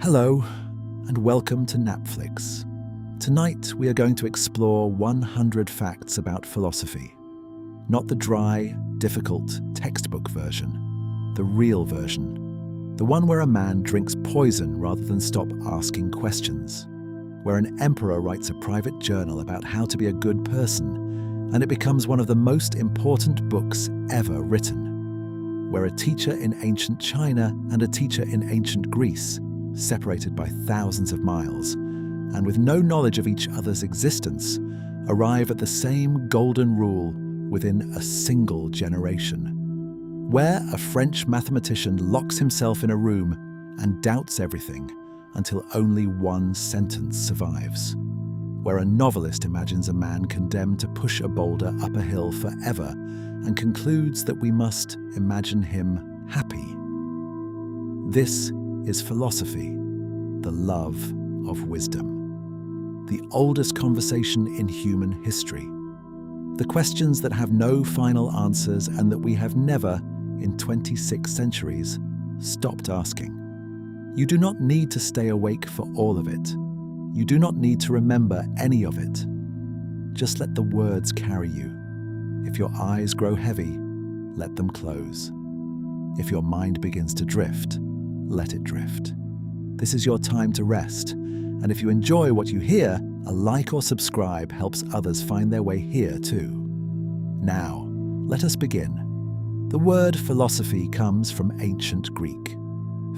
Hello, and welcome to Napflix. Tonight we are going to explore 100 facts about philosophy. Not the dry, difficult textbook version, the real version. The one where a man drinks poison rather than stop asking questions. Where an emperor writes a private journal about how to be a good person, and it becomes one of the most important books ever written. Where a teacher in ancient China and a teacher in ancient Greece, separated by thousands of miles, and with no knowledge of each other's existence, arrive at the same golden rule within a single generation. Where a French mathematician locks himself in a room and doubts everything until only one sentence survives. Where a novelist imagines a man condemned to push a boulder up a hill forever and concludes that we must imagine him happy. This is philosophy, the love of wisdom. The oldest conversation in human history. The questions that have no final answers and that we have never, in 26 centuries, stopped asking. You do not need to stay awake for all of it. You do not need to remember any of it. Just let the words carry you. If your eyes grow heavy, let them close. If your mind begins to drift, let it drift. This is your time to rest, and if you enjoy what you hear, a like or subscribe helps others find their way here too. Now, let us begin. The word philosophy comes from ancient Greek.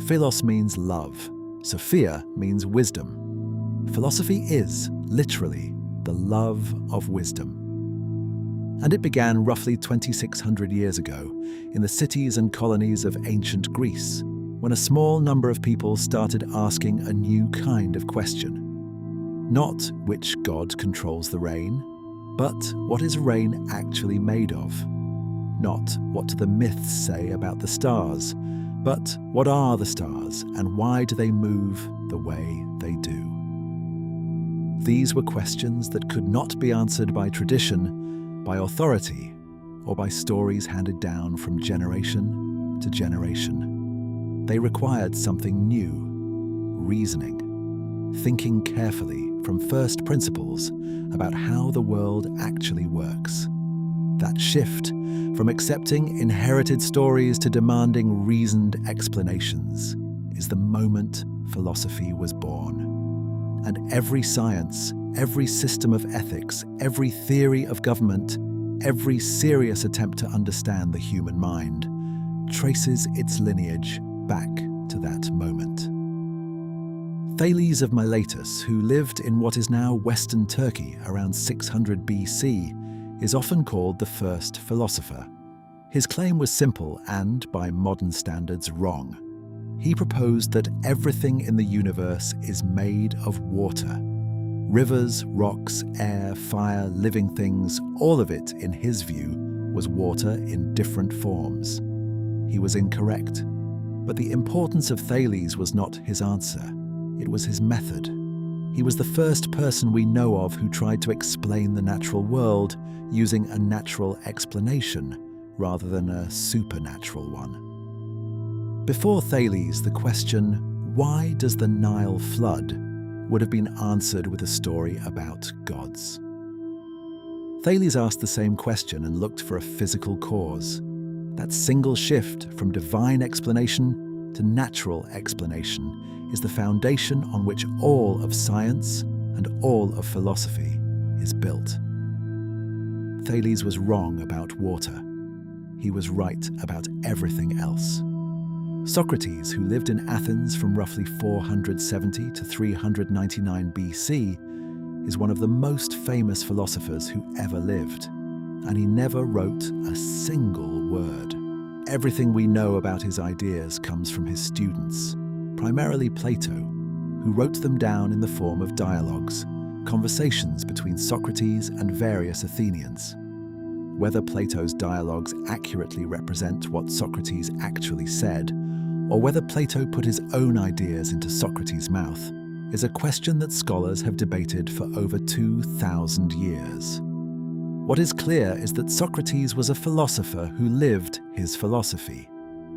Philos means love. Sophia means wisdom. Philosophy is, literally, the love of wisdom. And it began roughly 2,600 years ago in the cities and colonies of ancient Greece, when a small number of people started asking a new kind of question. Not which god controls the rain, but what is rain actually made of? Not what do the myths say about the stars, but what are the stars and why do they move the way they do? These were questions that could not be answered by tradition, by authority, or by stories handed down from generation to generation. They required something new, reasoning, thinking carefully from first principles about how the world actually works. That shift from accepting inherited stories to demanding reasoned explanations is the moment philosophy was born. And every science, every system of ethics, every theory of government, every serious attempt to understand the human mind traces its lineage back to that moment. Thales of Miletus, who lived in what is now Western Turkey around 600 BC, is often called the first philosopher. His claim was simple and, by modern standards, wrong. He proposed that everything in the universe is made of water. Rivers, rocks, air, fire, living things, all of it, in his view, was water in different forms. He was incorrect. But the importance of Thales was not his answer, it was his method. He was the first person we know of who tried to explain the natural world using a natural explanation rather than a supernatural one. Before Thales, the question, why does the Nile flood, would have been answered with a story about gods. Thales asked the same question and looked for a physical cause. That single shift from divine explanation to natural explanation is the foundation on which all of science and all of philosophy is built. Thales was wrong about water. He was right about everything else. Socrates, who lived in Athens from roughly 470 to 399 BC, is one of the most famous philosophers who ever lived. And he never wrote a single word. Everything we know about his ideas comes from his students, primarily Plato, who wrote them down in the form of dialogues, conversations between Socrates and various Athenians. Whether Plato's dialogues accurately represent what Socrates actually said, or whether Plato put his own ideas into Socrates' mouth, is a question that scholars have debated for over 2,000 years. What is clear is that Socrates was a philosopher who lived his philosophy.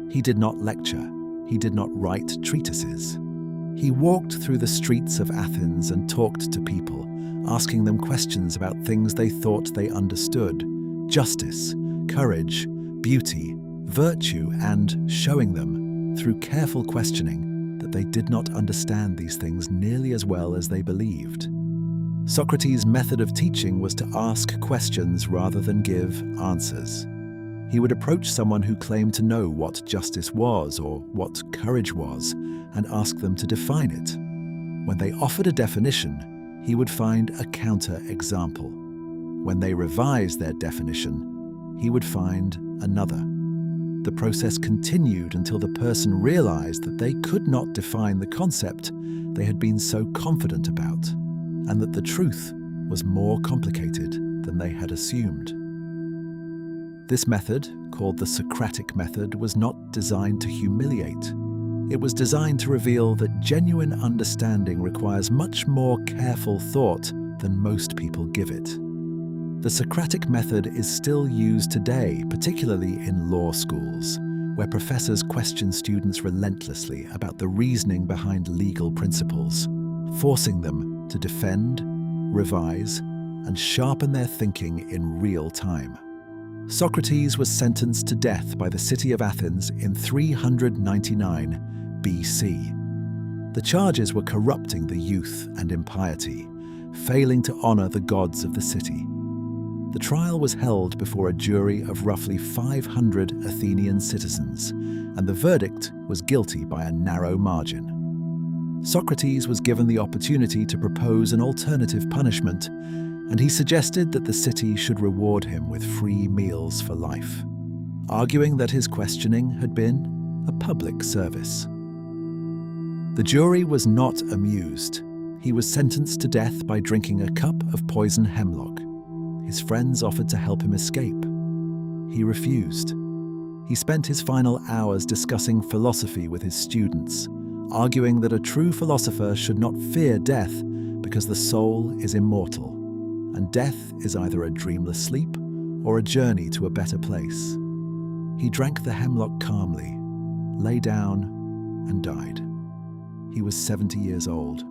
He did not lecture. He did not write treatises. He walked through the streets of Athens and talked to people, asking them questions about things they thought they understood: justice, courage, beauty, virtue, and showing them, through careful questioning, that they did not understand these things nearly as well as they believed. Socrates' method of teaching was to ask questions rather than give answers. He would approach someone who claimed to know what justice was or what courage was and ask them to define it. When they offered a definition, he would find a counter-example. When they revised their definition, he would find another. The process continued until the person realized that they could not define the concept they had been so confident about, and that the truth was more complicated than they had assumed. This method, called the Socratic method, was not designed to humiliate. It was designed to reveal that genuine understanding requires much more careful thought than most people give it. The Socratic method is still used today, particularly in law schools, where professors question students relentlessly about the reasoning behind legal principles, forcing them to defend, revise, and sharpen their thinking in real time. Socrates was sentenced to death by the city of Athens in 399 BC. The charges were corrupting the youth and impiety, failing to honor the gods of the city. The trial was held before a jury of roughly 500 Athenian citizens, and the verdict was guilty by a narrow margin. Socrates was given the opportunity to propose an alternative punishment, and he suggested that the city should reward him with free meals for life, arguing that his questioning had been a public service. The jury was not amused. He was sentenced to death by drinking a cup of poison hemlock. His friends offered to help him escape. He refused. He spent his final hours discussing philosophy with his students, arguing that a true philosopher should not fear death because the soul is immortal, and death is either a dreamless sleep or a journey to a better place. He drank the hemlock calmly, lay down, and died. He was 70 years old.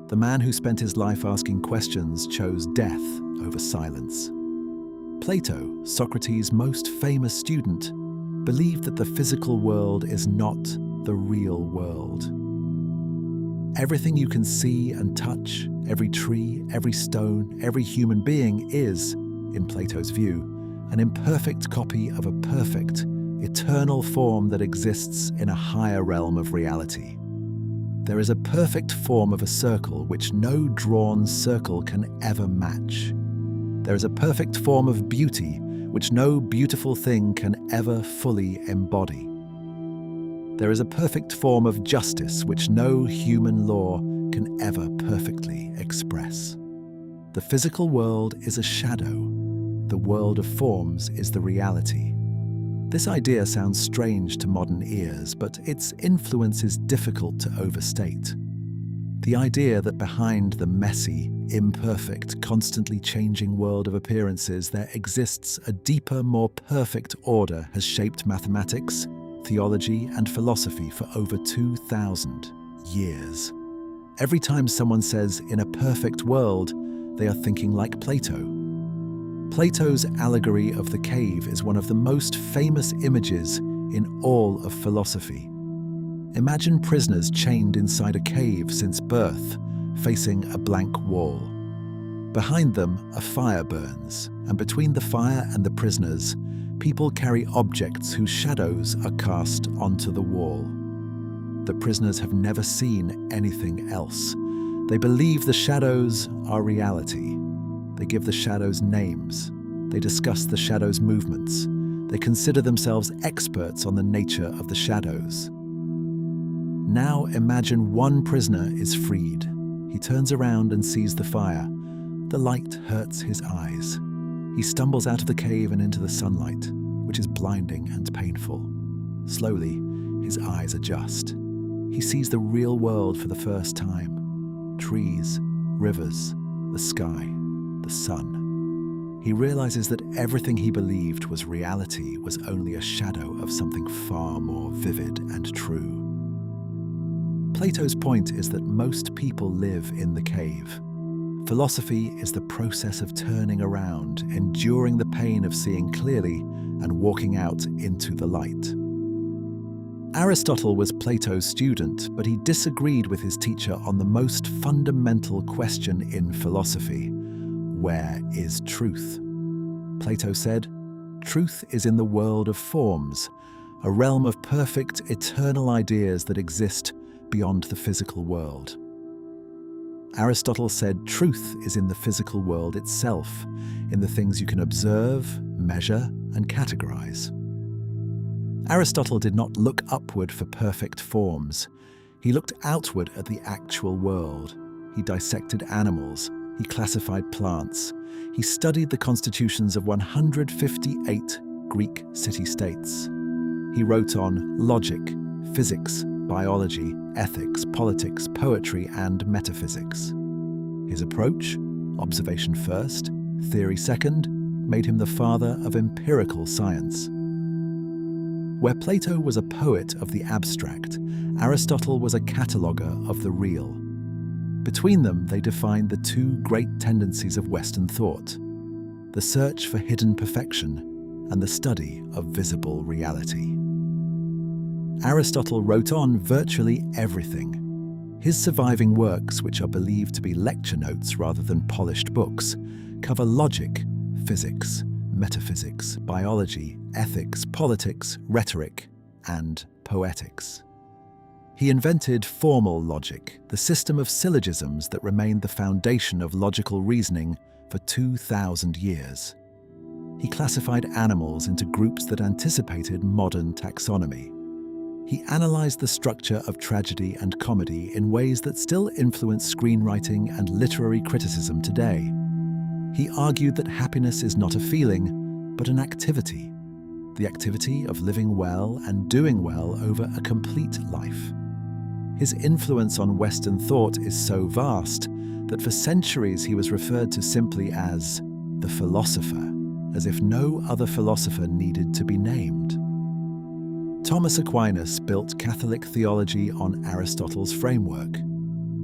The man who spent his life asking questions chose death over silence. Plato, Socrates' most famous student, believed that the physical world is not the real world. Everything you can see and touch, every tree, every stone, every human being is, in Plato's view, an imperfect copy of a perfect, eternal form that exists in a higher realm of reality. There is a perfect form of a circle which no drawn circle can ever match. There is a perfect form of beauty which no beautiful thing can ever fully embody. There is a perfect form of justice which no human law can ever perfectly express. The physical world is a shadow. The world of forms is the reality. This idea sounds strange to modern ears, but its influence is difficult to overstate. The idea that behind the messy, imperfect, constantly changing world of appearances there exists a deeper, more perfect order has shaped mathematics, theology, and philosophy for over 2,000 years. Every time someone says, "in a perfect world," they are thinking like Plato. Plato's allegory of the cave is one of the most famous images in all of philosophy. Imagine prisoners chained inside a cave since birth, facing a blank wall. Behind them, a fire burns, and between the fire and the prisoners, people carry objects whose shadows are cast onto the wall. The prisoners have never seen anything else. They believe the shadows are reality. They give the shadows names. They discuss the shadows' movements. They consider themselves experts on the nature of the shadows. Now imagine one prisoner is freed. He turns around and sees the fire. The light hurts his eyes. He stumbles out of the cave and into the sunlight, which is blinding and painful. Slowly, his eyes adjust. He sees the real world for the first time. Trees, rivers, the sky, the sun. He realizes that everything he believed was reality was only a shadow of something far more vivid and true. Plato's point is that most people live in the cave. Philosophy is the process of turning around, enduring the pain of seeing clearly, and walking out into the light. Aristotle was Plato's student, but he disagreed with his teacher on the most fundamental question in philosophy: where is truth? Plato said, "Truth is in the world of forms, a realm of perfect, eternal ideas that exist beyond the physical world." Aristotle said truth is in the physical world itself, in the things you can observe, measure, and categorize. Aristotle did not look upward for perfect forms. He looked outward at the actual world. He dissected animals. He classified plants. He studied the constitutions of 158 Greek city-states. He wrote on logic, physics, biology, ethics, politics, poetry, and metaphysics. His approach, observation first, theory second, made him the father of empirical science. Where Plato was a poet of the abstract, Aristotle was a cataloguer of the real. Between them, they defined the two great tendencies of Western thought: the search for hidden perfection and the study of visible reality. Aristotle wrote on virtually everything. His surviving works, which are believed to be lecture notes rather than polished books, cover logic, physics, metaphysics, biology, ethics, politics, rhetoric, and poetics. He invented formal logic, the system of syllogisms that remained the foundation of logical reasoning for 2,000 years. He classified animals into groups that anticipated modern taxonomy. He analyzed the structure of tragedy and comedy in ways that still influence screenwriting and literary criticism today. He argued that happiness is not a feeling, but an activity, the activity of living well and doing well over a complete life. His influence on Western thought is so vast that for centuries he was referred to simply as the philosopher, as if no other philosopher needed to be named. Thomas Aquinas built Catholic theology on Aristotle's framework.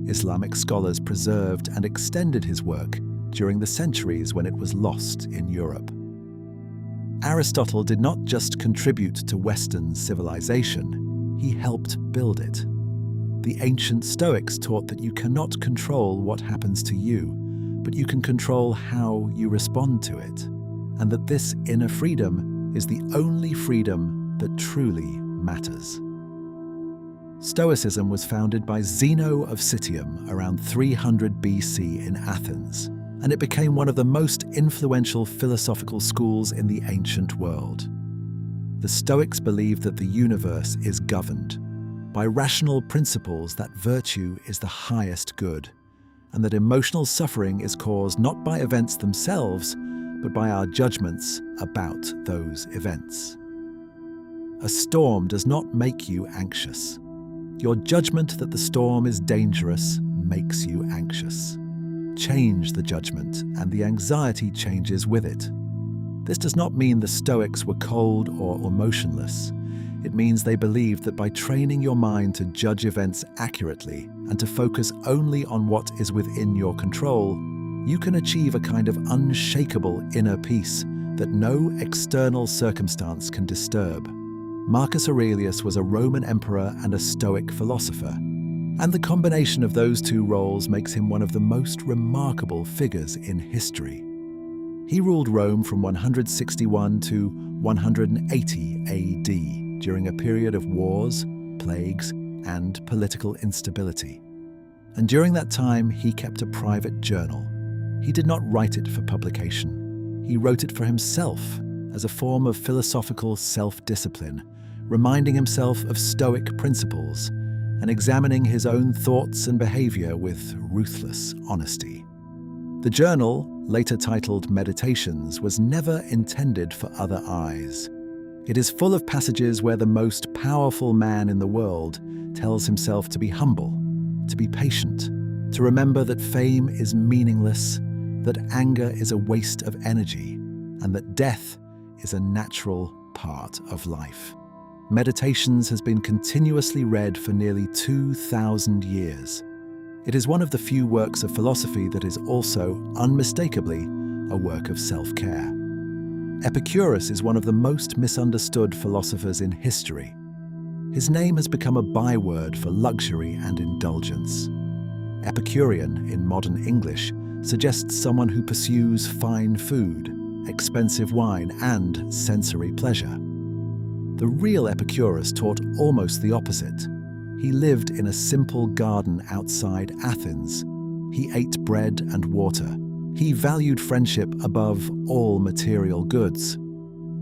Islamic scholars preserved and extended his work during the centuries when it was lost in Europe. Aristotle did not just contribute to Western civilization, he helped build it. The ancient Stoics taught that you cannot control what happens to you, but you can control how you respond to it, and that this inner freedom is the only freedom that truly matters. Stoicism was founded by Zeno of Citium around 300 BC in Athens, and it became one of the most influential philosophical schools in the ancient world. The Stoics believed that the universe is governed by rational principles, that virtue is the highest good, and that emotional suffering is caused not by events themselves, but by our judgments about those events. A storm does not make you anxious. Your judgment that the storm is dangerous makes you anxious. Change the judgment, and the anxiety changes with it. This does not mean the Stoics were cold or emotionless. It means they believed that by training your mind to judge events accurately and to focus only on what is within your control, you can achieve a kind of unshakable inner peace that no external circumstance can disturb. Marcus Aurelius was a Roman emperor and a Stoic philosopher, and the combination of those two roles makes him one of the most remarkable figures in history. He ruled Rome from 161 to 180 AD, during a period of wars, plagues, and political instability. And during that time, he kept a private journal. He did not write it for publication. He wrote it for himself as a form of philosophical self-discipline, reminding himself of Stoic principles and examining his own thoughts and behavior with ruthless honesty. The journal, later titled Meditations, was never intended for other eyes. It is full of passages where the most powerful man in the world tells himself to be humble, to be patient, to remember that fame is meaningless, that anger is a waste of energy, and that death is a natural part of life. Meditations has been continuously read for nearly 2,000 years. It is one of the few works of philosophy that is also, unmistakably, a work of self-care. Epicurus is one of the most misunderstood philosophers in history. His name has become a byword for luxury and indulgence. Epicurean, in modern English, suggests someone who pursues fine food, expensive wine, and sensory pleasure. The real Epicurus taught almost the opposite. He lived in a simple garden outside Athens. He ate bread and water. He valued friendship above all material goods.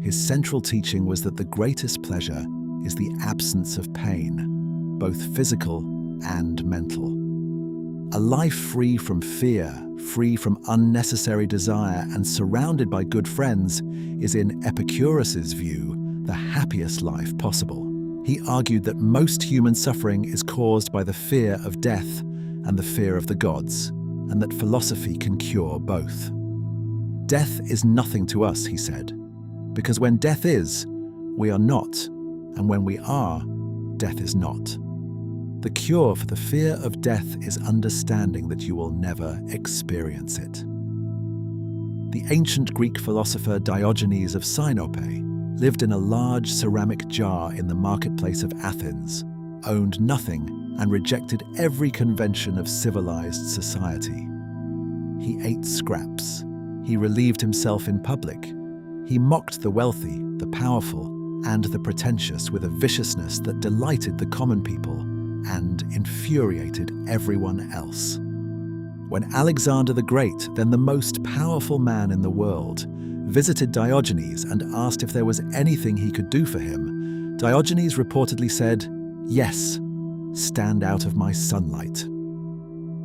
His central teaching was that the greatest pleasure is the absence of pain, both physical and mental. A life free from fear, free from unnecessary desire, and surrounded by good friends is, in Epicurus's view, the happiest life possible. He argued that most human suffering is caused by the fear of death and the fear of the gods, and that philosophy can cure both. Death is nothing to us, he said, because when death is, we are not, and when we are, death is not. The cure for the fear of death is understanding that you will never experience it. The ancient Greek philosopher Diogenes of Sinope lived in a large ceramic jar in the marketplace of Athens, owned nothing, and rejected every convention of civilized society. He ate scraps. He relieved himself in public. He mocked the wealthy, the powerful, and the pretentious with a viciousness that delighted the common people and infuriated everyone else. When Alexander the Great, then the most powerful man in the world, visited Diogenes and asked if there was anything he could do for him, Diogenes reportedly said, "Yes, stand out of my sunlight."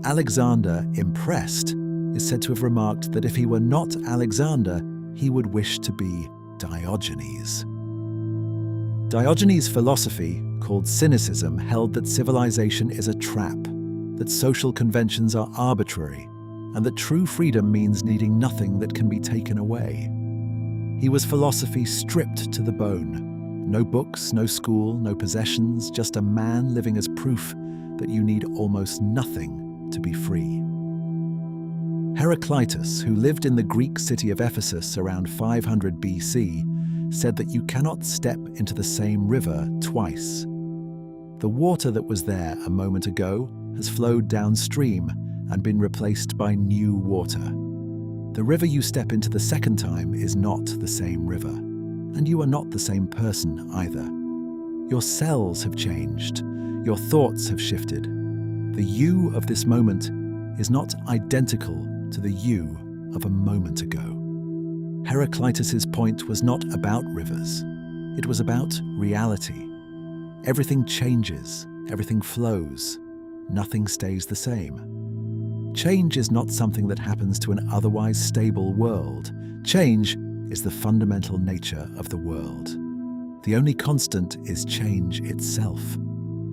Alexander, impressed, is said to have remarked that if he were not Alexander, he would wish to be Diogenes. Diogenes' philosophy, called cynicism, held that civilization is a trap, that social conventions are arbitrary, and that true freedom means needing nothing that can be taken away. He was philosophy stripped to the bone. No books, no school, no possessions, just a man living as proof that you need almost nothing to be free. Heraclitus, who lived in the Greek city of Ephesus around 500 BC, said that you cannot step into the same river twice. The water that was there a moment ago has flowed downstream and been replaced by new water. The river you step into the second time is not the same river, and you are not the same person either. Your cells have changed, your thoughts have shifted. The you of this moment is not identical to the you of a moment ago. Heraclitus's point was not about rivers, it was about reality. Everything changes, everything flows, nothing stays the same. Change is not something that happens to an otherwise stable world. Change is the fundamental nature of the world. The only constant is change itself.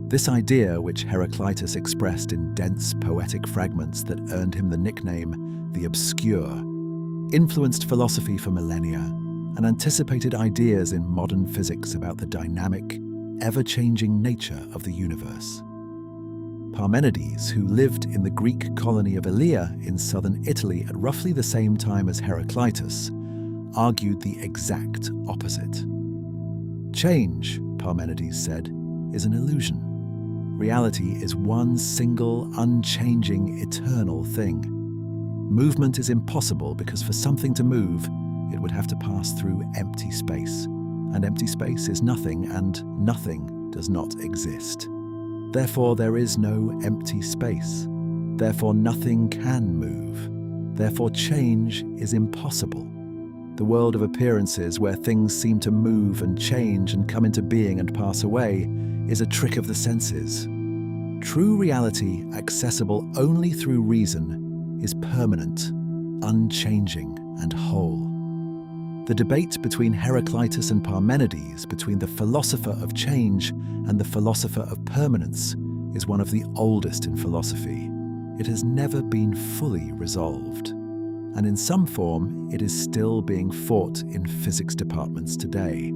This idea, which Heraclitus expressed in dense poetic fragments that earned him the nickname the Obscure, influenced philosophy for millennia and anticipated ideas in modern physics about the dynamic, ever-changing nature of the universe. Parmenides, who lived in the Greek colony of Elea in southern Italy at roughly the same time as Heraclitus, argued the exact opposite. Change, Parmenides said, is an illusion. Reality is one single, unchanging, eternal thing. Movement is impossible because for something to move, it would have to pass through empty space. And empty space is nothing, and nothing does not exist. Therefore, there is no empty space. Therefore, nothing can move. Therefore, change is impossible. The world of appearances, where things seem to move and change and come into being and pass away, is a trick of the senses. True reality, accessible only through reason, is permanent, unchanging, and whole. The debate between Heraclitus and Parmenides, between the philosopher of change and the philosopher of permanence, is one of the oldest in philosophy. It has never been fully resolved. And in some form, it is still being fought in physics departments today.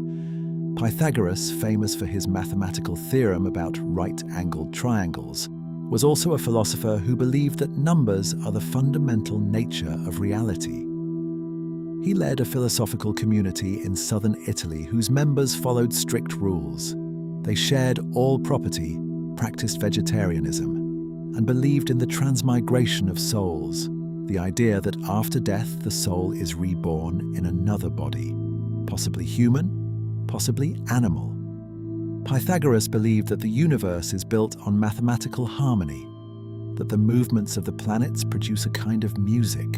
Pythagoras, famous for his mathematical theorem about right-angled triangles, was also a philosopher who believed that numbers are the fundamental nature of reality. He led a philosophical community in southern Italy whose members followed strict rules. They shared all property, practiced vegetarianism, and believed in the transmigration of souls, the idea that after death the soul is reborn in another body, possibly human, possibly animal. Pythagoras believed that the universe is built on mathematical harmony, that the movements of the planets produce a kind of music,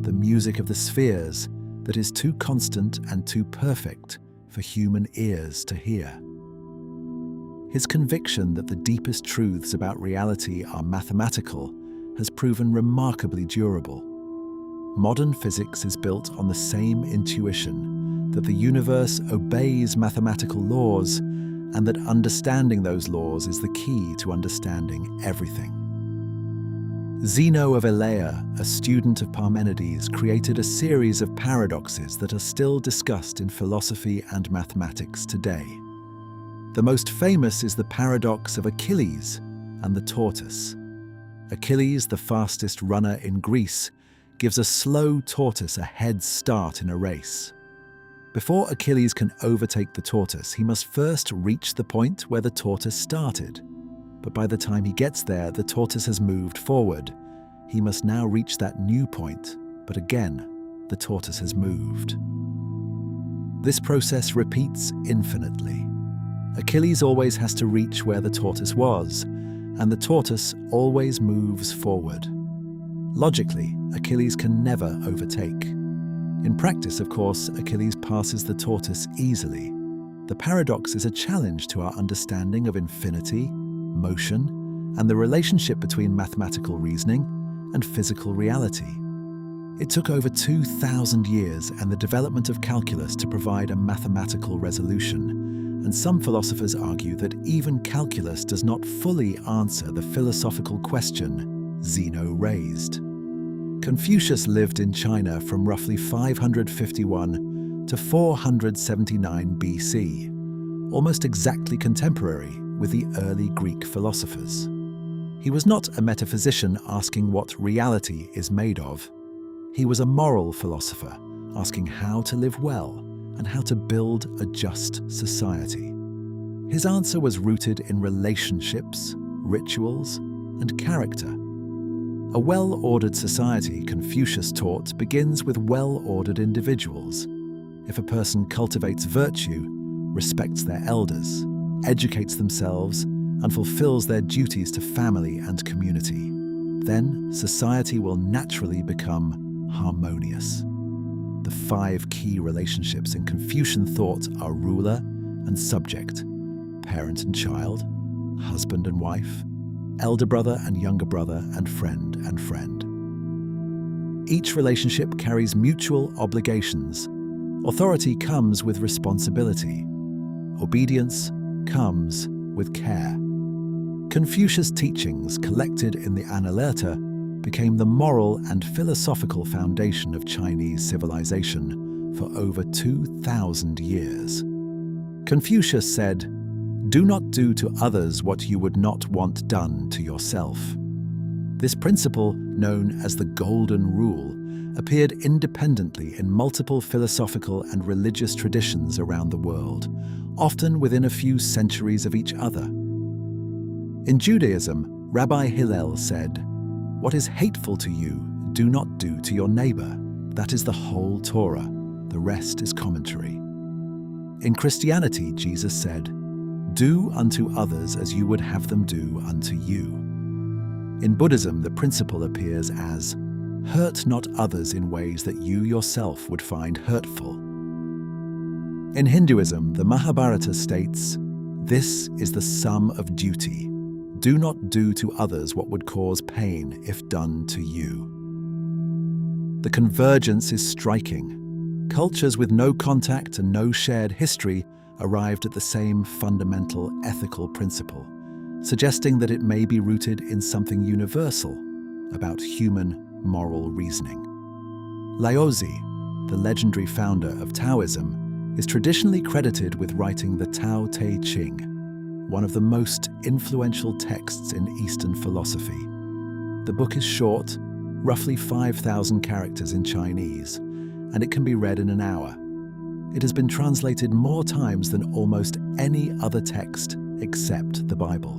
the music of the spheres, that is too constant and too perfect for human ears to hear. His conviction that the deepest truths about reality are mathematical has proven remarkably durable. Modern physics is built on the same intuition that the universe obeys mathematical laws and that understanding those laws is the key to understanding everything. Zeno of Elea, a student of Parmenides, created a series of paradoxes that are still discussed in philosophy and mathematics today. The most famous is the paradox of Achilles and the tortoise. Achilles, the fastest runner in Greece, gives a slow tortoise a head start in a race. Before Achilles can overtake the tortoise, he must first reach the point where the tortoise started. But by the time he gets there, the tortoise has moved forward. He must now reach that new point, but again, the tortoise has moved. This process repeats infinitely. Achilles always has to reach where the tortoise was, and the tortoise always moves forward. Logically, Achilles can never overtake. In practice, of course, Achilles passes the tortoise easily. The paradox is a challenge to our understanding of infinity, motion, and the relationship between mathematical reasoning and physical reality. It took over 2,000 years and the development of calculus to provide a mathematical resolution, and some philosophers argue that even calculus does not fully answer the philosophical question Zeno raised. Confucius lived in China from roughly 551 to 479 BC, almost exactly contemporary with the early Greek philosophers. He was not a metaphysician asking what reality is made of. He was a moral philosopher asking how to live well and how to build a just society. His answer was rooted in relationships, rituals, and character. A well-ordered society, Confucius taught, begins with well-ordered individuals. If a person cultivates virtue, respects their elders, educates themselves, and fulfills their duties to family and community, then society will naturally become harmonious. The 5 key relationships in Confucian thought are ruler and subject, parent and child, husband and wife, elder brother and younger brother, and friend and friend. Each relationship carries mutual obligations. Authority comes with responsibility. Obedience comes with care. Confucius' teachings, collected in the Analecta, became the moral and philosophical foundation of Chinese civilization for over 2,000 years. Confucius said, "Do not do to others what you would not want done to yourself." This principle, known as the Golden Rule, appeared independently in multiple philosophical and religious traditions around the world, often within a few centuries of each other. In Judaism, Rabbi Hillel said, "What is hateful to you, do not do to your neighbor." That is the whole Torah. The rest is commentary. In Christianity, Jesus said, "Do unto others as you would have them do unto you." In Buddhism, the principle appears as, "Hurt not others in ways that you yourself would find hurtful." In Hinduism, the Mahabharata states, "This is the sum of duty. Do not do to others what would cause pain if done to you." The convergence is striking. Cultures with no contact and no shared history arrived at the same fundamental ethical principle, suggesting that it may be rooted in something universal about human moral reasoning. Laozi, the legendary founder of Taoism, is traditionally credited with writing the Tao Te Ching, one of the most influential texts in Eastern philosophy. The book is short, roughly 5,000 characters in Chinese, and it can be read in an hour. It has been translated more times than almost any other text except the Bible.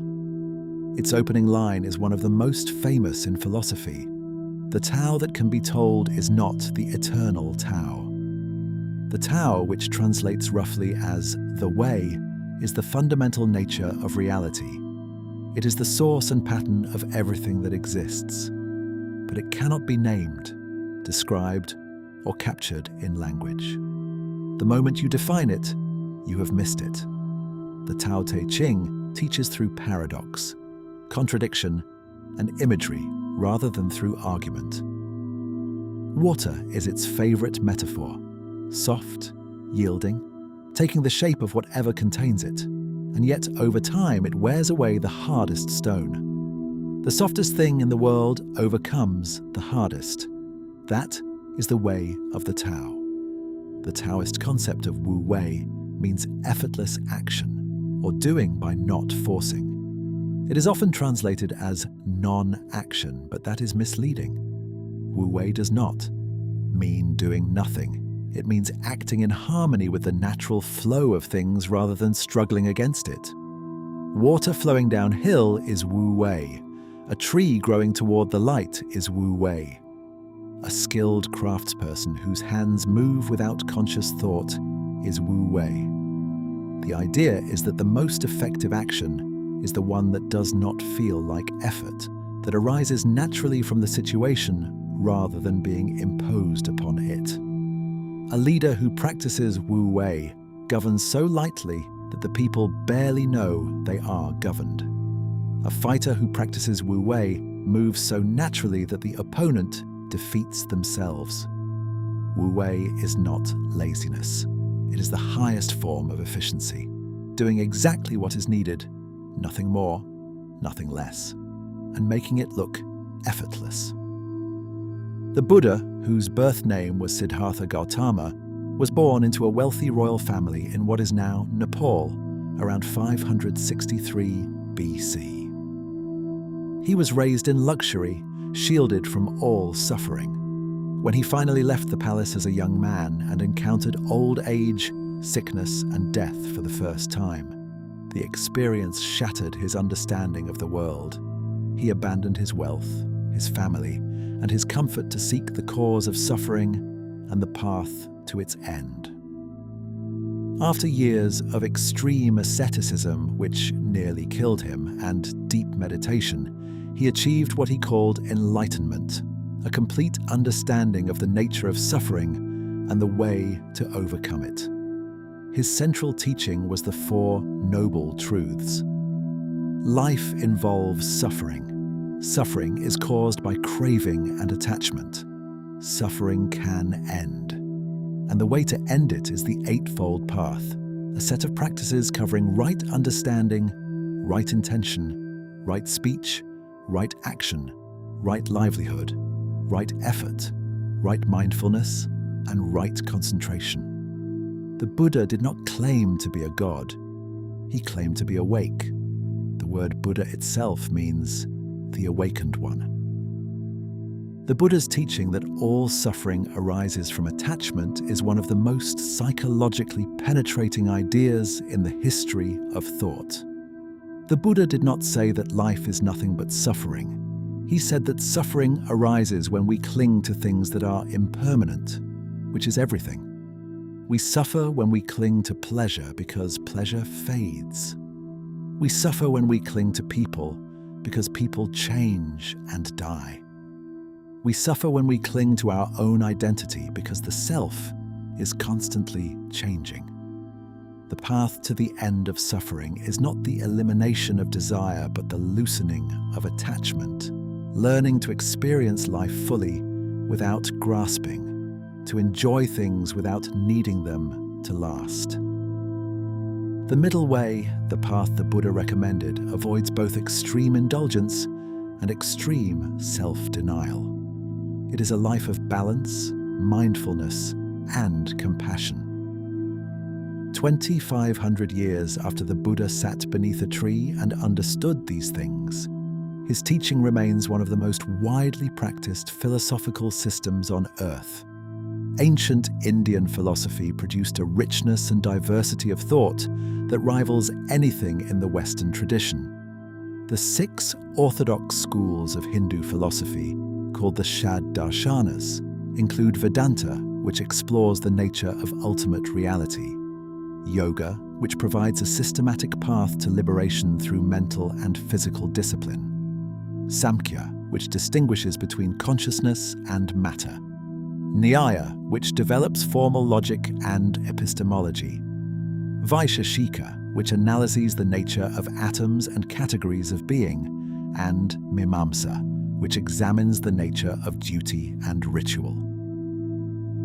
Its opening line is one of the most famous in philosophy. The Tao that can be told is not the eternal Tao. The Tao, which translates roughly as the way, is the fundamental nature of reality. It is the source and pattern of everything that exists, but it cannot be named, described, or captured in language. The moment you define it, you have missed it. The Tao Te Ching teaches through paradox, contradiction, and imagery rather than through argument. Water is its favorite metaphor, soft, yielding, taking the shape of whatever contains it, and yet over time it wears away the hardest stone. The softest thing in the world overcomes the hardest. That is the way of the Tao. The Taoist concept of Wu Wei means effortless action, or doing by not forcing. It is often translated as non-action, but that is misleading. Wu Wei does not mean doing nothing. It means acting in harmony with the natural flow of things rather than struggling against it. Water flowing downhill is Wu Wei. A tree growing toward the light is Wu Wei. A skilled craftsperson whose hands move without conscious thought is Wu Wei. The idea is that the most effective action is the one that does not feel like effort, that arises naturally from the situation rather than being imposed upon it. A leader who practices Wu Wei governs so lightly that the people barely know they are governed. A fighter who practices Wu Wei moves so naturally that the opponent defeats themselves. Wu Wei is not laziness. It is the highest form of efficiency, doing exactly what is needed, nothing more, nothing less, and making it look effortless. The Buddha, whose birth name was Siddhartha Gautama, was born into a wealthy royal family in what is now Nepal, around 563 BC. He was raised in luxury, shielded from all suffering. When he finally left the palace as a young man and encountered old age, sickness, and death for the first time, the experience shattered his understanding of the world. He abandoned his wealth, his family, and his comfort to seek the cause of suffering and the path to its end. After years of extreme asceticism, which nearly killed him, and deep meditation, he achieved what he called enlightenment, a complete understanding of the nature of suffering and the way to overcome it. His central teaching was the Four Noble Truths. Life involves suffering. Suffering is caused by craving and attachment. Suffering can end. And the way to end it is the Eightfold Path, a set of practices covering right understanding, right intention, right speech, right action, right livelihood, right effort, right mindfulness, and right concentration. The Buddha did not claim to be a god. He claimed to be awake. The word Buddha itself means the awakened one. The Buddha's teaching that all suffering arises from attachment is one of the most psychologically penetrating ideas in the history of thought. The Buddha did not say that life is nothing but suffering. He said that suffering arises when we cling to things that are impermanent, which is everything. We suffer when we cling to pleasure because pleasure fades. We suffer when we cling to people because people change and die. We suffer when we cling to our own identity because the self is constantly changing. The path to the end of suffering is not the elimination of desire, but the loosening of attachment, learning to experience life fully without grasping, to enjoy things without needing them to last. The middle way, the path the Buddha recommended, avoids both extreme indulgence and extreme self-denial. It is a life of balance, mindfulness, and compassion. 2,500 years after the Buddha sat beneath a tree and understood these things, his teaching remains one of the most widely practiced philosophical systems on earth. Ancient Indian philosophy produced a richness and diversity of thought that rivals anything in the Western tradition. The 6 orthodox schools of Hindu philosophy, called the Shad Darshanas, include Vedanta, which explores the nature of ultimate reality; Yoga, which provides a systematic path to liberation through mental and physical discipline; Samkhya, which distinguishes between consciousness and matter; Nyaya, which develops formal logic and epistemology; Vaisheshika, which analyzes the nature of atoms and categories of being; and Mimamsa, which examines the nature of duty and ritual.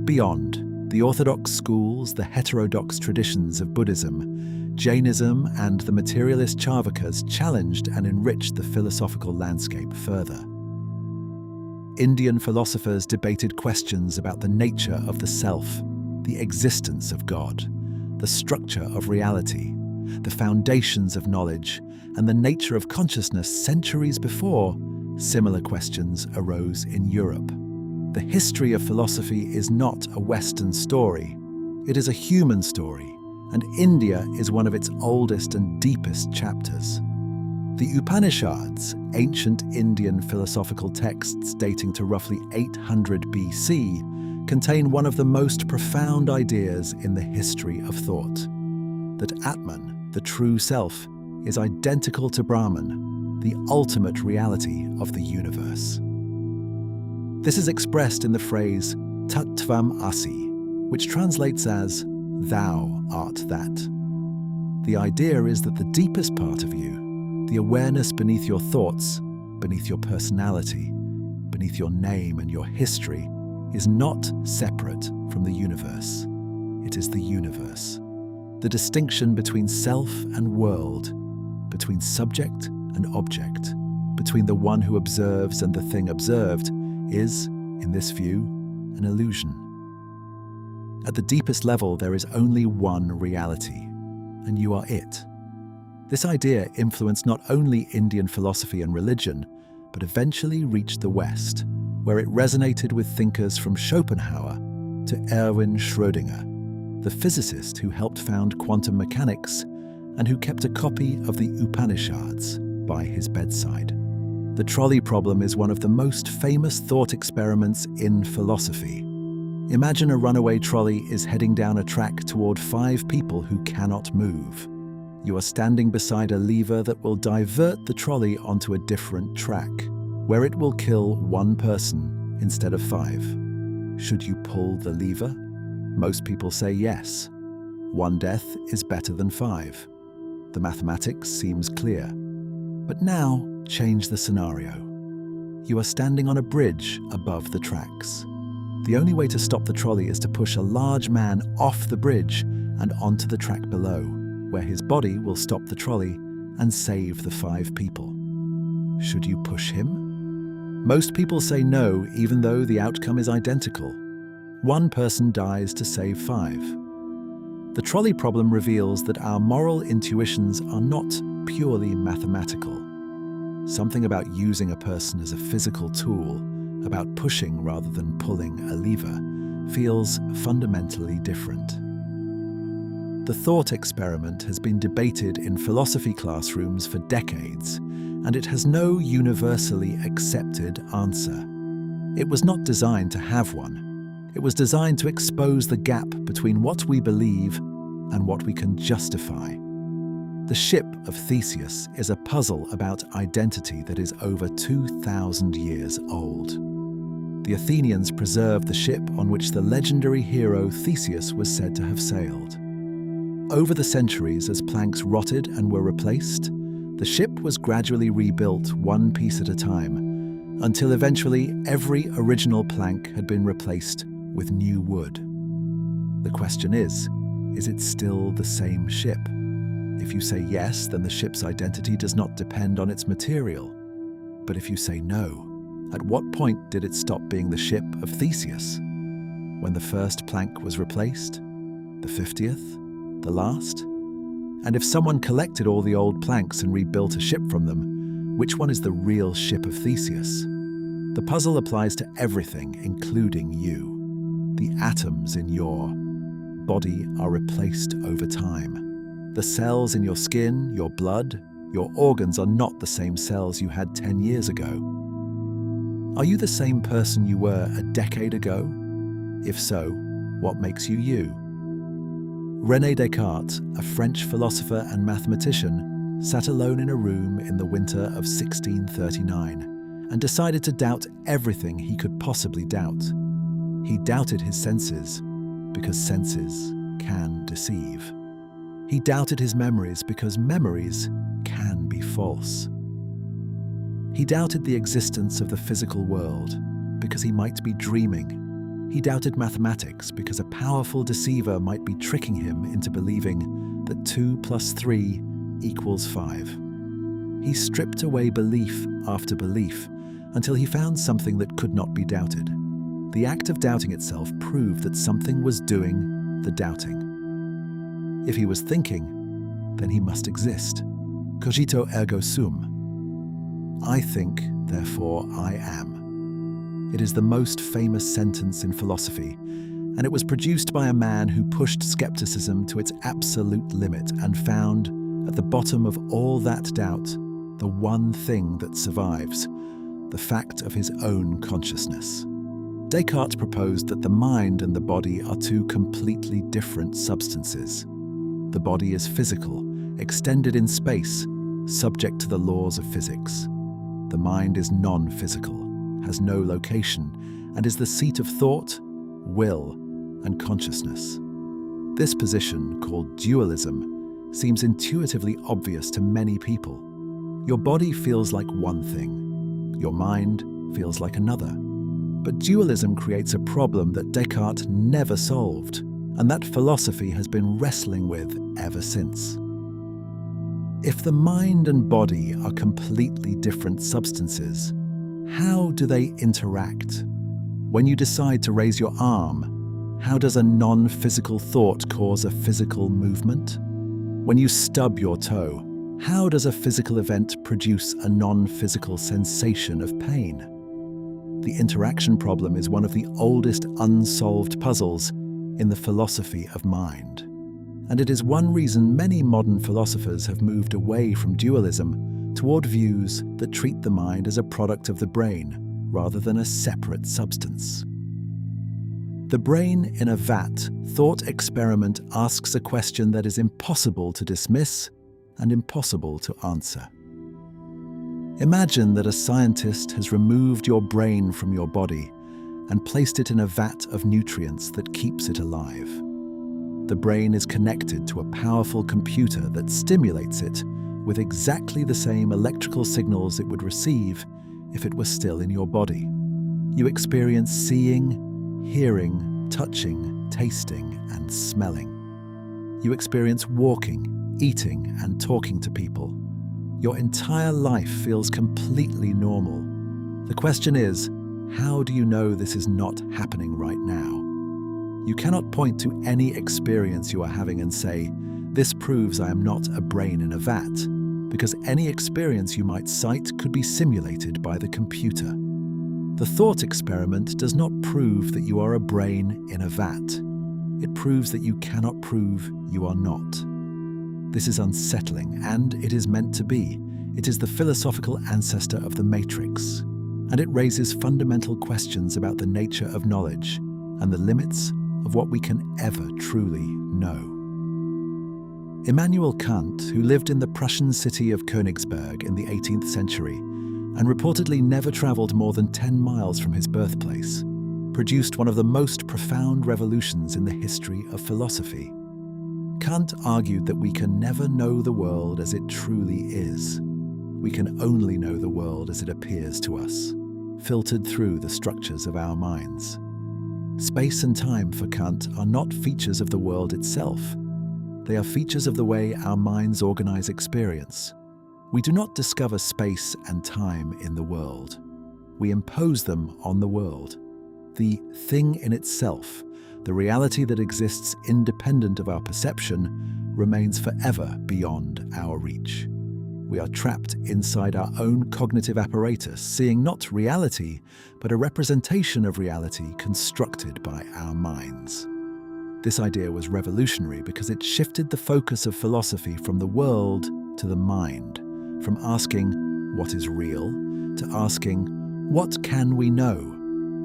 Beyond the orthodox schools, the heterodox traditions of Buddhism, Jainism, and the materialist Charvakas challenged and enriched the philosophical landscape further. Indian philosophers debated questions about the nature of the self, the existence of God, the structure of reality, the foundations of knowledge, and the nature of consciousness. Centuries before, similar questions arose in Europe. The history of philosophy is not a Western story. It is a human story, and India is one of its oldest and deepest chapters. The Upanishads, ancient Indian philosophical texts dating to roughly 800 BC, contain one of the most profound ideas in the history of thought: that Atman, the true self, is identical to Brahman, the ultimate reality of the universe. This is expressed in the phrase Tattvam Asi, which translates as "Thou art that." The idea is that the deepest part of you, the awareness beneath your thoughts, beneath your personality, beneath your name and your history, is not separate from the universe. It is the universe. The distinction between self and world, between subject and object, between the one who observes and the thing observed, is, in this view, an illusion. At the deepest level, there is only one reality, and you are it. This idea influenced not only Indian philosophy and religion, but eventually reached the West, where it resonated with thinkers from Schopenhauer to Erwin Schrödinger, the physicist who helped found quantum mechanics and who kept a copy of the Upanishads by his bedside. The trolley problem is one of the most famous thought experiments in philosophy. Imagine a runaway trolley is heading down a track toward 5 people who cannot move. You are standing beside a lever that will divert the trolley onto a different track, where it will kill 1 person instead of 5. Should you pull the lever? Most people say yes. 1 death is better than 5. The mathematics seems clear. But now, change the scenario. You are standing on a bridge above the tracks. The only way to stop the trolley is to push a large man off the bridge and onto the track below, where his body will stop the trolley and save the 5 people. Should you push him? Most people say no, even though the outcome is identical. 1 person dies to save 5. The trolley problem reveals that our moral intuitions are not purely mathematical. Something about using a person as a physical tool, about pushing rather than pulling a lever, feels fundamentally different. The thought experiment has been debated in philosophy classrooms for decades, and it has no universally accepted answer. It was not designed to have one. It was designed to expose the gap between what we believe and what we can justify. The ship of Theseus is a puzzle about identity that is over 2,000 years old. The Athenians preserved the ship on which the legendary hero Theseus was said to have sailed. Over the centuries, as planks rotted and were replaced, the ship was gradually rebuilt 1 piece at a time, until eventually every original plank had been replaced with new wood. The question is it still the same ship? If you say yes, then the ship's identity does not depend on its material. But if you say no, at what point did it stop being the ship of Theseus? When the first plank was replaced? The 50th? The last? And if someone collected all the old planks and rebuilt a ship from them, which one is the real ship of Theseus? The puzzle applies to everything, including you. The atoms in your body are replaced over time. The cells in your skin, your blood, your organs are not the same cells you had 10 years ago. Are you the same person you were a decade ago? If so, what makes you you? René Descartes, a French philosopher and mathematician, sat alone in a room in the winter of 1639 and decided to doubt everything he could possibly doubt. He doubted his senses because senses can deceive. He doubted his memories because memories can be false. He doubted the existence of the physical world because he might be dreaming. He doubted mathematics because a powerful deceiver might be tricking him into believing that 2 + 3 = 5. He stripped away belief after belief until he found something that could not be doubted. The act of doubting itself proved that something was doing the doubting. If he was thinking, then he must exist. Cogito ergo sum. I think, therefore I am. It is the most famous sentence in philosophy, and it was produced by a man who pushed skepticism to its absolute limit and found, at the bottom of all that doubt, the one thing that survives, the fact of his own consciousness. Descartes proposed that the mind and the body are two completely different substances. The body is physical, extended in space, subject to the laws of physics. The mind is non-physical, has no location, and is the seat of thought, will, and consciousness. This position, called dualism, seems intuitively obvious to many people. Your body feels like one thing. Your mind feels like another. But dualism creates a problem that Descartes never solved, and that philosophy has been wrestling with ever since. If the mind and body are completely different substances, how do they interact? When you decide to raise your arm, how does a non-physical thought cause a physical movement? When you stub your toe, how does a physical event produce a non-physical sensation of pain? The interaction problem is one of the oldest unsolved puzzles in the philosophy of mind. And it is one reason many modern philosophers have moved away from dualism toward views that treat the mind as a product of the brain rather than a separate substance. The brain in a vat thought experiment asks a question that is impossible to dismiss and impossible to answer. Imagine that a scientist has removed your brain from your body and placed it in a vat of nutrients that keeps it alive. The brain is connected to a powerful computer that stimulates it with exactly the same electrical signals it would receive if it were still in your body. You experience seeing, hearing, touching, tasting, and smelling. You experience walking, eating, and talking to people. Your entire life feels completely normal. The question is, how do you know this is not happening right now? You cannot point to any experience you are having and say, this proves I am not a brain in a vat, because any experience you might cite could be simulated by the computer. The thought experiment does not prove that you are a brain in a vat. It proves that you cannot prove you are not. This is unsettling, and it is meant to be. It is the philosophical ancestor of the Matrix, and it raises fundamental questions about the nature of knowledge and the limits of what we can ever truly know. Immanuel Kant, who lived in the Prussian city of Königsberg in the 18th century and reportedly never traveled more than 10 miles from his birthplace, produced one of the most profound revolutions in the history of philosophy. Kant argued that we can never know the world as it truly is. We can only know the world as it appears to us, filtered through the structures of our minds. Space and time for Kant are not features of the world itself. They are features of the way our minds organize experience. We do not discover space and time in the world. We impose them on the world. The thing in itself, The reality that exists independent of our perception remains forever beyond our reach. We are trapped inside our own cognitive apparatus, seeing not reality, but a representation of reality constructed by our minds. This idea was revolutionary because it shifted the focus of philosophy from the world to the mind, from asking, what is real, to asking, what can we know,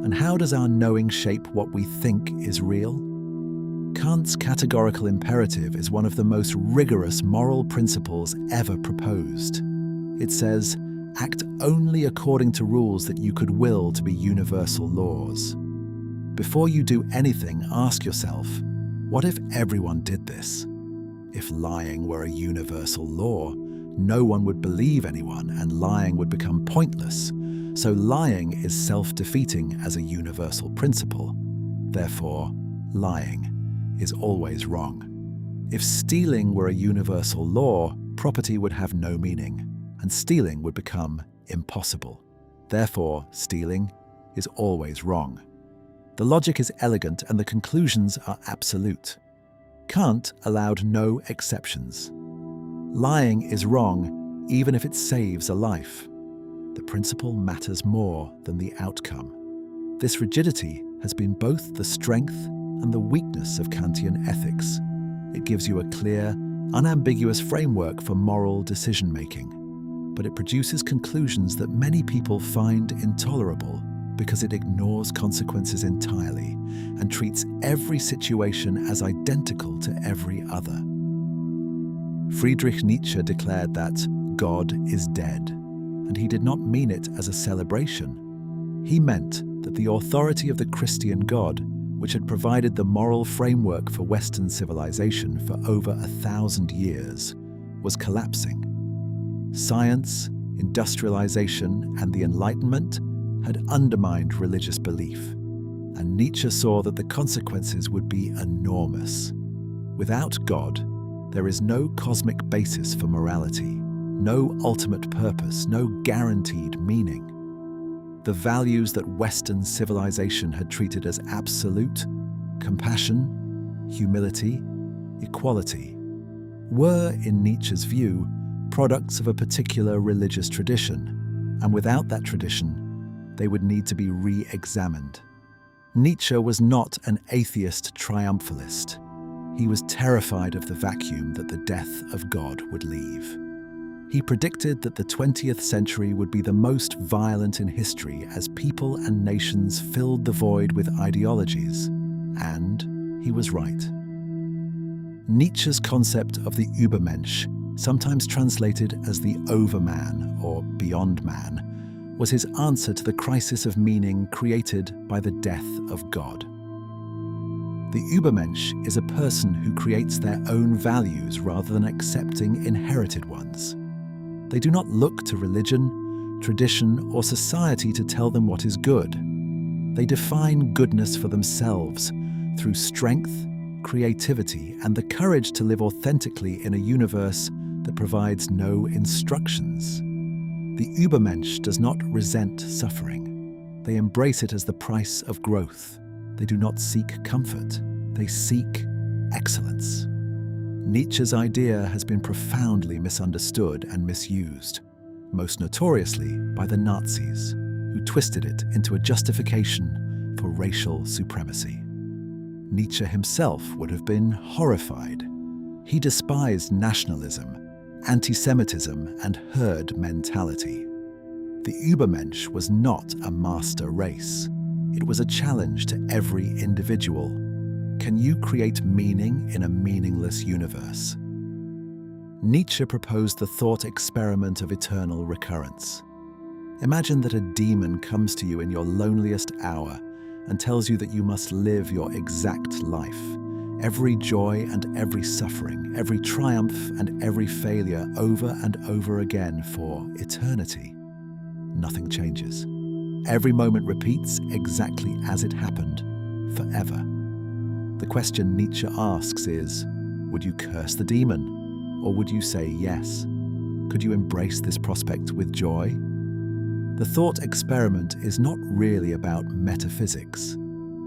and how does our knowing shape what we think is real? Kant's categorical imperative is one of the most rigorous moral principles ever proposed. It says, act only according to rules that you could will to be universal laws. Before you do anything, ask yourself, what if everyone did this? If lying were a universal law, no one would believe anyone and lying would become pointless. So lying is self-defeating as a universal principle. Therefore, lying is always wrong. If stealing were a universal law, property would have no meaning, and stealing would become impossible. Therefore, stealing is always wrong. The logic is elegant and the conclusions are absolute. Kant allowed no exceptions. Lying is wrong even if it saves a life. The principle matters more than the outcome. This rigidity has been both the strength and the weakness of Kantian ethics. It gives you a clear, unambiguous framework for moral decision-making, but it produces conclusions that many people find intolerable because it ignores consequences entirely and treats every situation as identical to every other. Friedrich Nietzsche declared that God is dead, and he did not mean it as a celebration. He meant that the authority of the Christian God, which had provided the moral framework for Western civilization for over 1,000 years, was collapsing. Science, industrialization, and the Enlightenment had undermined religious belief, and Nietzsche saw that the consequences would be enormous. Without God, there is no cosmic basis for morality, no ultimate purpose, no guaranteed meaning. The values that Western civilization had treated as absolute, compassion, humility, equality, were, in Nietzsche's view, products of a particular religious tradition, and without that tradition, they would need to be re-examined. Nietzsche was not an atheist triumphalist. He was terrified of the vacuum that the death of God would leave. He predicted that the 20th century would be the most violent in history as people and nations filled the void with ideologies, and he was right. Nietzsche's concept of the Übermensch, sometimes translated as the overman or beyond man, was his answer to the crisis of meaning created by the death of God. The Übermensch is a person who creates their own values rather than accepting inherited ones. They do not look to religion, tradition, or society to tell them what is good. They define goodness for themselves through strength, creativity, and the courage to live authentically in a universe that provides no instructions. The Übermensch does not resent suffering. They embrace it as the price of growth. They do not seek comfort. They seek excellence. Nietzsche's idea has been profoundly misunderstood and misused, most notoriously by the Nazis, who twisted it into a justification for racial supremacy. Nietzsche himself would have been horrified. He despised nationalism, anti-Semitism, and herd mentality. The Übermensch was not a master race. It was a challenge to every individual. Can you create meaning in a meaningless universe? Nietzsche proposed the thought experiment of eternal recurrence. Imagine that a demon comes to you in your loneliest hour and tells you that you must live your exact life, every joy and every suffering, every triumph and every failure over and over again for eternity. Nothing changes. Every moment repeats exactly as it happened, forever. The question Nietzsche asks is, would you curse the demon, or would you say yes? Could you embrace this prospect with joy? The thought experiment is not really about metaphysics.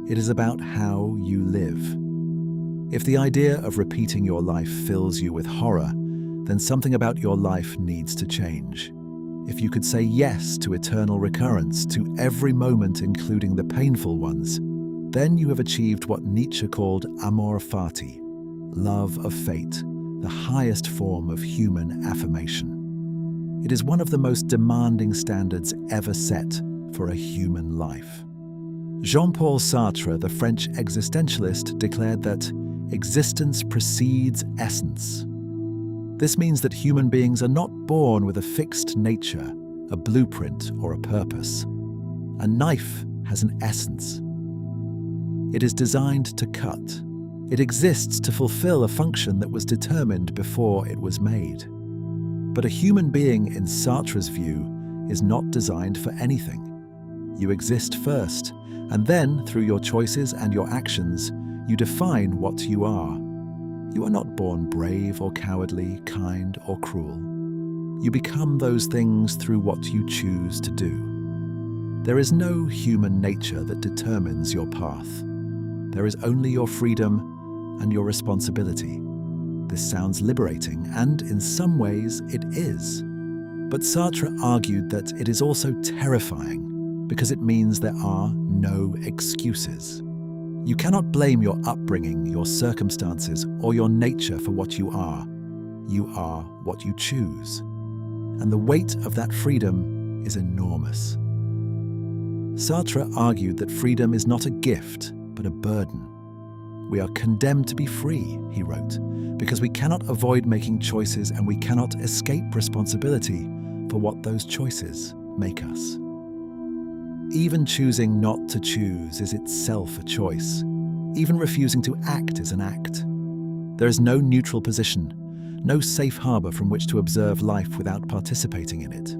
It is about how you live. If the idea of repeating your life fills you with horror, then something about your life needs to change. If you could say yes to eternal recurrence, to every moment including the painful ones, then you have achieved what Nietzsche called amor fati, love of fate, the highest form of human affirmation. It is one of the most demanding standards ever set for a human life. Jean-Paul Sartre, the French existentialist, declared that existence precedes essence. This means that human beings are not born with a fixed nature, a blueprint, or a purpose. A knife has an essence. It is designed to cut. It exists to fulfill a function that was determined before it was made. But a human being, in Sartre's view, is not designed for anything. You exist first, and then, through your choices and your actions, you define what you are. You are not born brave or cowardly, kind or cruel. You become those things through what you choose to do. There is no human nature that determines your path. There is only your freedom and your responsibility. This sounds liberating, and in some ways it is. But Sartre argued that it is also terrifying because it means there are no excuses. You cannot blame your upbringing, your circumstances, or your nature for what you are. You are what you choose. And the weight of that freedom is enormous. Sartre argued that freedom is not a gift, but a burden. We are condemned to be free, he wrote, because we cannot avoid making choices and we cannot escape responsibility for what those choices make us. Even choosing not to choose is itself a choice. Even refusing to act is an act. There is no neutral position, no safe harbor from which to observe life without participating in it.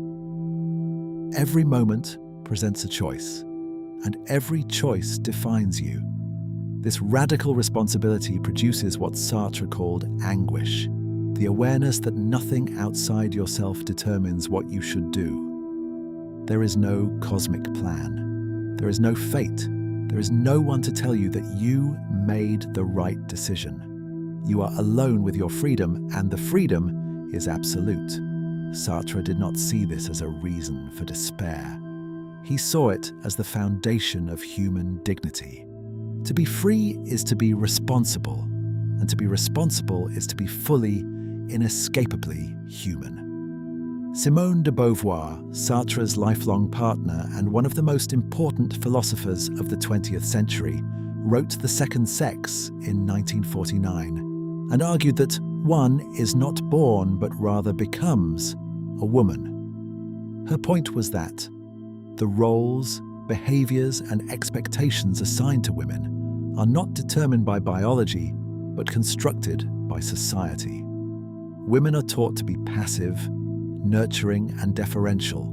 Every moment presents a choice, and every choice defines you. This radical responsibility produces what Sartre called anguish, the awareness that nothing outside yourself determines what you should do. There is no cosmic plan. There is no fate. There is no one to tell you that you made the right decision. You are alone with your freedom, and the freedom is absolute. Sartre did not see this as a reason for despair. He saw it as the foundation of human dignity. To be free is to be responsible, and to be responsible is to be fully, inescapably human. Simone de Beauvoir, Sartre's lifelong partner and one of the most important philosophers of the 20th century, wrote The Second Sex in 1949 and argued that one is not born but rather becomes a woman. Her point was that the roles, behaviors, and expectations assigned to women are not determined by biology but constructed by society. Women are taught to be passive, nurturing and deferential,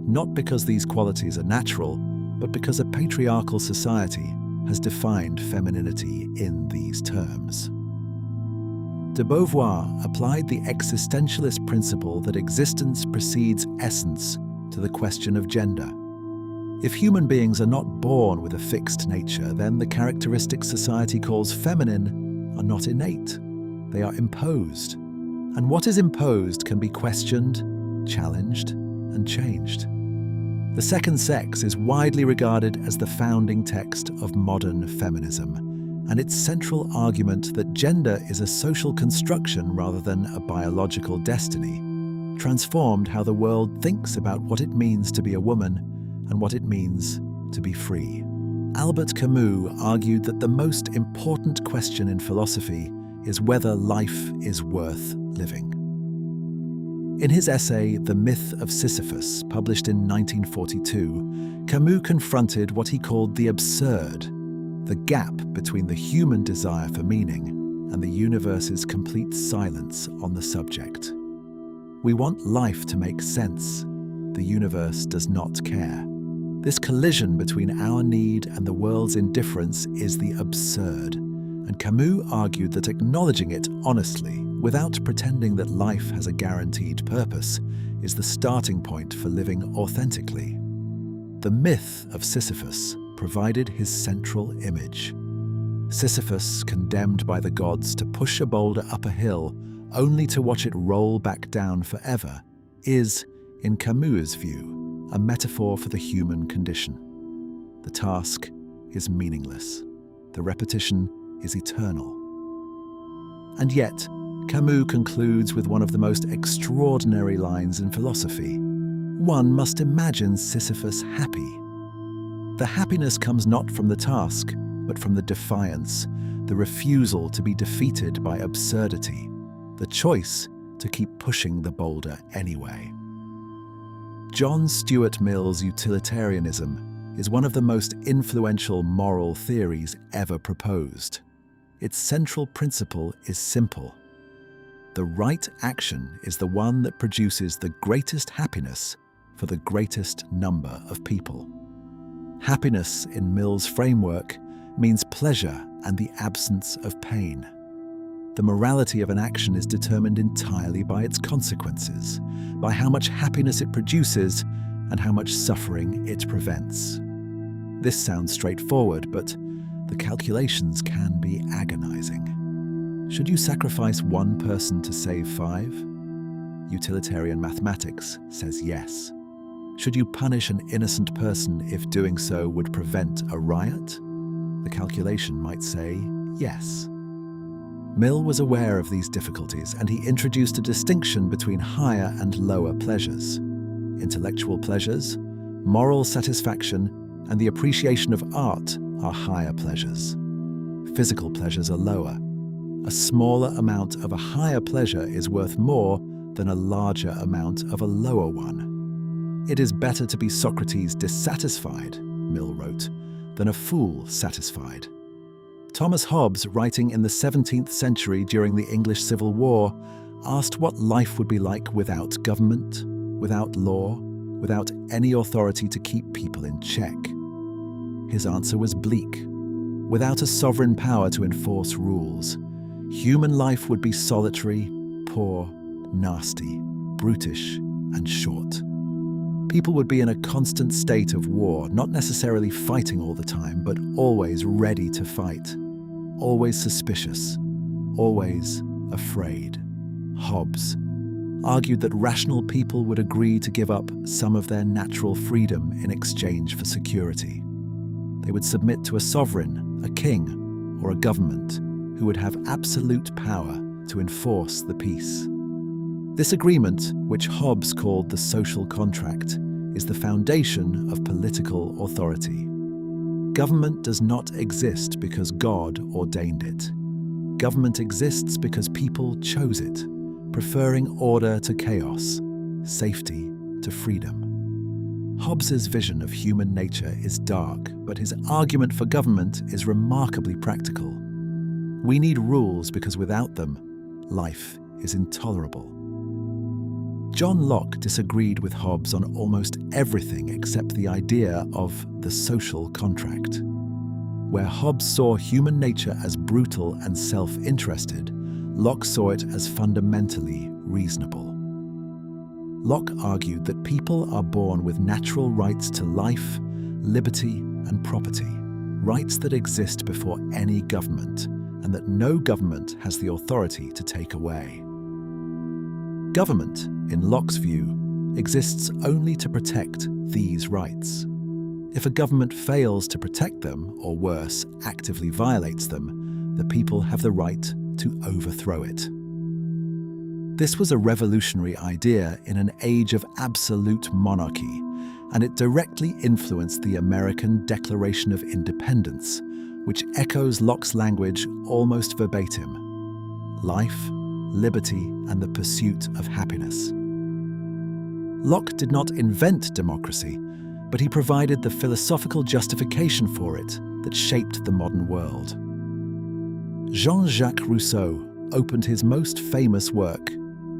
not because these qualities are natural, but because a patriarchal society has defined femininity in these terms. De Beauvoir applied the existentialist principle that existence precedes essence to the question of gender. If human beings are not born with a fixed nature, then the characteristics society calls feminine are not innate. They are imposed. And what is imposed can be questioned, challenged, and changed. The Second Sex is widely regarded as the founding text of modern feminism, and its central argument that gender is a social construction rather than a biological destiny transformed how the world thinks about what it means to be a woman and what it means to be free. Albert Camus argued that the most important question in philosophy is whether life is worth living. In his essay, The Myth of Sisyphus, published in 1942, Camus confronted what he called the absurd, the gap between the human desire for meaning and the universe's complete silence on the subject. We want life to make sense. The universe does not care. This collision between our need and the world's indifference is the absurd, and Camus argued that acknowledging it honestly, without pretending that life has a guaranteed purpose, is the starting point for living authentically. The myth of Sisyphus provided his central image. Sisyphus, condemned by the gods to push a boulder up a hill only to watch it roll back down forever, is, in Camus' view, a metaphor for the human condition. The task is meaningless. The repetition is eternal. And yet, Camus concludes with one of the most extraordinary lines in philosophy. One must imagine Sisyphus happy. The happiness comes not from the task, but from the defiance, the refusal to be defeated by absurdity, the choice to keep pushing the boulder anyway. John Stuart Mill's utilitarianism is one of the most influential moral theories ever proposed. Its central principle is simple. The right action is the one that produces the greatest happiness for the greatest number of people. Happiness in Mill's framework means pleasure and the absence of pain. The morality of an action is determined entirely by its consequences, by how much happiness it produces and how much suffering it prevents. This sounds straightforward, but the calculations can be agonizing. Should you sacrifice one person to save 5? Utilitarian mathematics says yes. Should you punish an innocent person if doing so would prevent a riot? The calculation might say yes. Mill was aware of these difficulties, and he introduced a distinction between higher and lower pleasures. Intellectual pleasures, moral satisfaction, and the appreciation of art are higher pleasures. Physical pleasures are lower. A smaller amount of a higher pleasure is worth more than a larger amount of a lower one. It is better to be Socrates dissatisfied, Mill wrote, than a fool satisfied. Thomas Hobbes, writing in the 17th century during the English Civil War, asked what life would be like without government, without law, without any authority to keep people in check. His answer was bleak. Without a sovereign power to enforce rules, human life would be solitary, poor, nasty, brutish, and short. People would be in a constant state of war, not necessarily fighting all the time, but always ready to fight, always suspicious, always afraid. Hobbes argued that rational people would agree to give up some of their natural freedom in exchange for security. They would submit to a sovereign, a king, or a government who would have absolute power to enforce the peace. This agreement, which Hobbes called the social contract, is the foundation of political authority. Government does not exist because God ordained it. Government exists because people chose it, preferring order to chaos, safety to freedom. Hobbes's vision of human nature is dark, but his argument for government is remarkably practical. We need rules because without them, life is intolerable. John Locke disagreed with Hobbes on almost everything except the idea of the social contract. Where Hobbes saw human nature as brutal and self-interested, Locke saw it as fundamentally reasonable. Locke argued that people are born with natural rights to life, liberty, and property, rights that exist before any government, and that no government has the authority to take away. Government, in Locke's view, exists only to protect these rights. If a government fails to protect them, or worse, actively violates them, the people have the right to overthrow it. This was a revolutionary idea in an age of absolute monarchy, and it directly influenced the American Declaration of Independence, which echoes Locke's language almost verbatim: life, liberty, and the pursuit of happiness. Locke did not invent democracy, but he provided the philosophical justification for it that shaped the modern world. Jean-Jacques Rousseau opened his most famous work,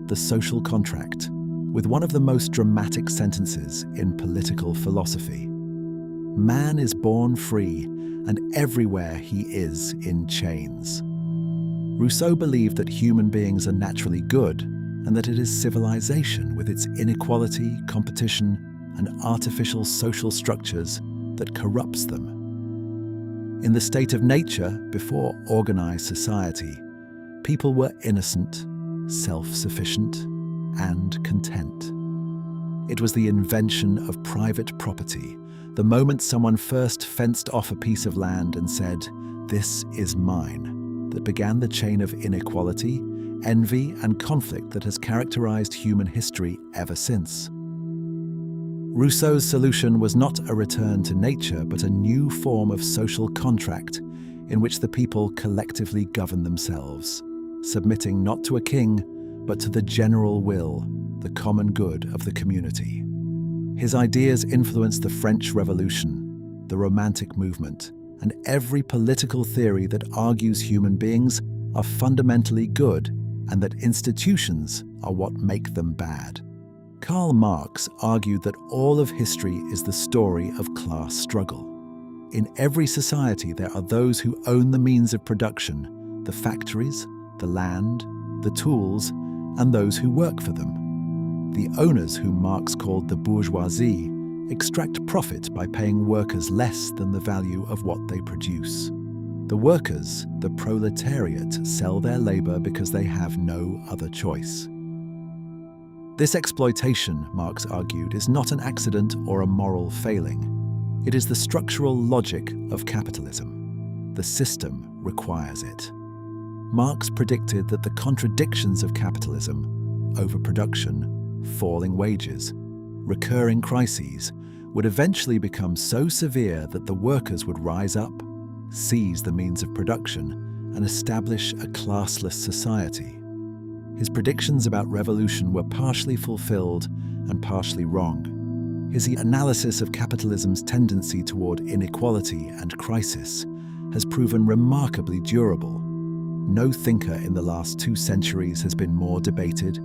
The Social Contract, with one of the most dramatic sentences in political philosophy. Man is born free, and everywhere he is in chains. Rousseau believed that human beings are naturally good, and that it is civilization with its inequality, competition, and artificial social structures that corrupts them. In the state of nature, before organized society, people were innocent, self-sufficient, and content. It was the invention of private property, the moment someone first fenced off a piece of land and said, "This is mine," that began the chain of inequality, envy, and conflict that has characterized human history ever since. Rousseau's solution was not a return to nature, but a new form of social contract in which the people collectively govern themselves, submitting not to a king, but to the general will, the common good of the community. His ideas influenced the French Revolution, the Romantic movement, and every political theory that argues human beings are fundamentally good and that institutions are what make them bad. Karl Marx argued that all of history is the story of class struggle. In every society, there are those who own the means of production, the factories, the land, the tools, and those who work for them. The owners, whom Marx called the bourgeoisie, extract profit by paying workers less than the value of what they produce. The workers, the proletariat, sell their labor because they have no other choice. This exploitation, Marx argued, is not an accident or a moral failing. It is the structural logic of capitalism. The system requires it. Marx predicted that the contradictions of capitalism, overproduction, falling wages, recurring crises, would eventually become so severe that the workers would rise up, seize the means of production, and establish a classless society. His predictions about revolution were partially fulfilled and partially wrong. His analysis of capitalism's tendency toward inequality and crisis has proven remarkably durable. No thinker in the last 2 centuries has been more debated,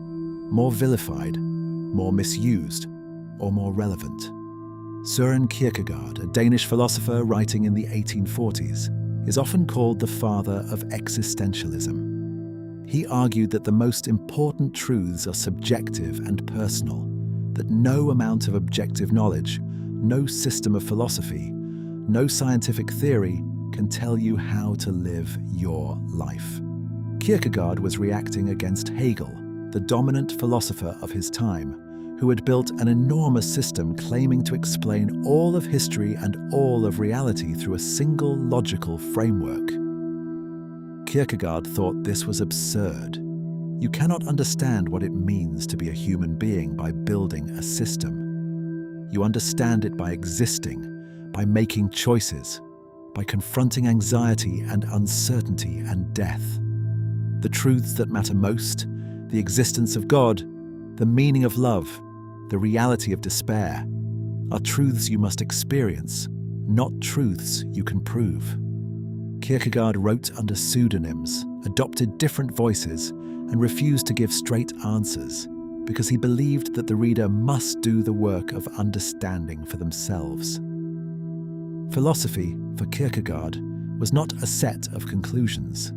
more vilified, more misused, or more relevant. Søren Kierkegaard, a Danish philosopher writing in the 1840s, is often called the father of existentialism. He argued that the most important truths are subjective and personal, that no amount of objective knowledge, no system of philosophy, no scientific theory can tell you how to live your life. Kierkegaard was reacting against Hegel, the dominant philosopher of his time, who had built an enormous system claiming to explain all of history and all of reality through a single logical framework. Kierkegaard thought this was absurd. You cannot understand what it means to be a human being by building a system. You understand it by existing, by making choices, by confronting anxiety and uncertainty and death. The truths that matter most, the existence of God, the meaning of love, the reality of despair, are truths you must experience, not truths you can prove. Kierkegaard wrote under pseudonyms, adopted different voices, and refused to give straight answers because he believed that the reader must do the work of understanding for themselves. Philosophy, for Kierkegaard, was not a set of conclusions.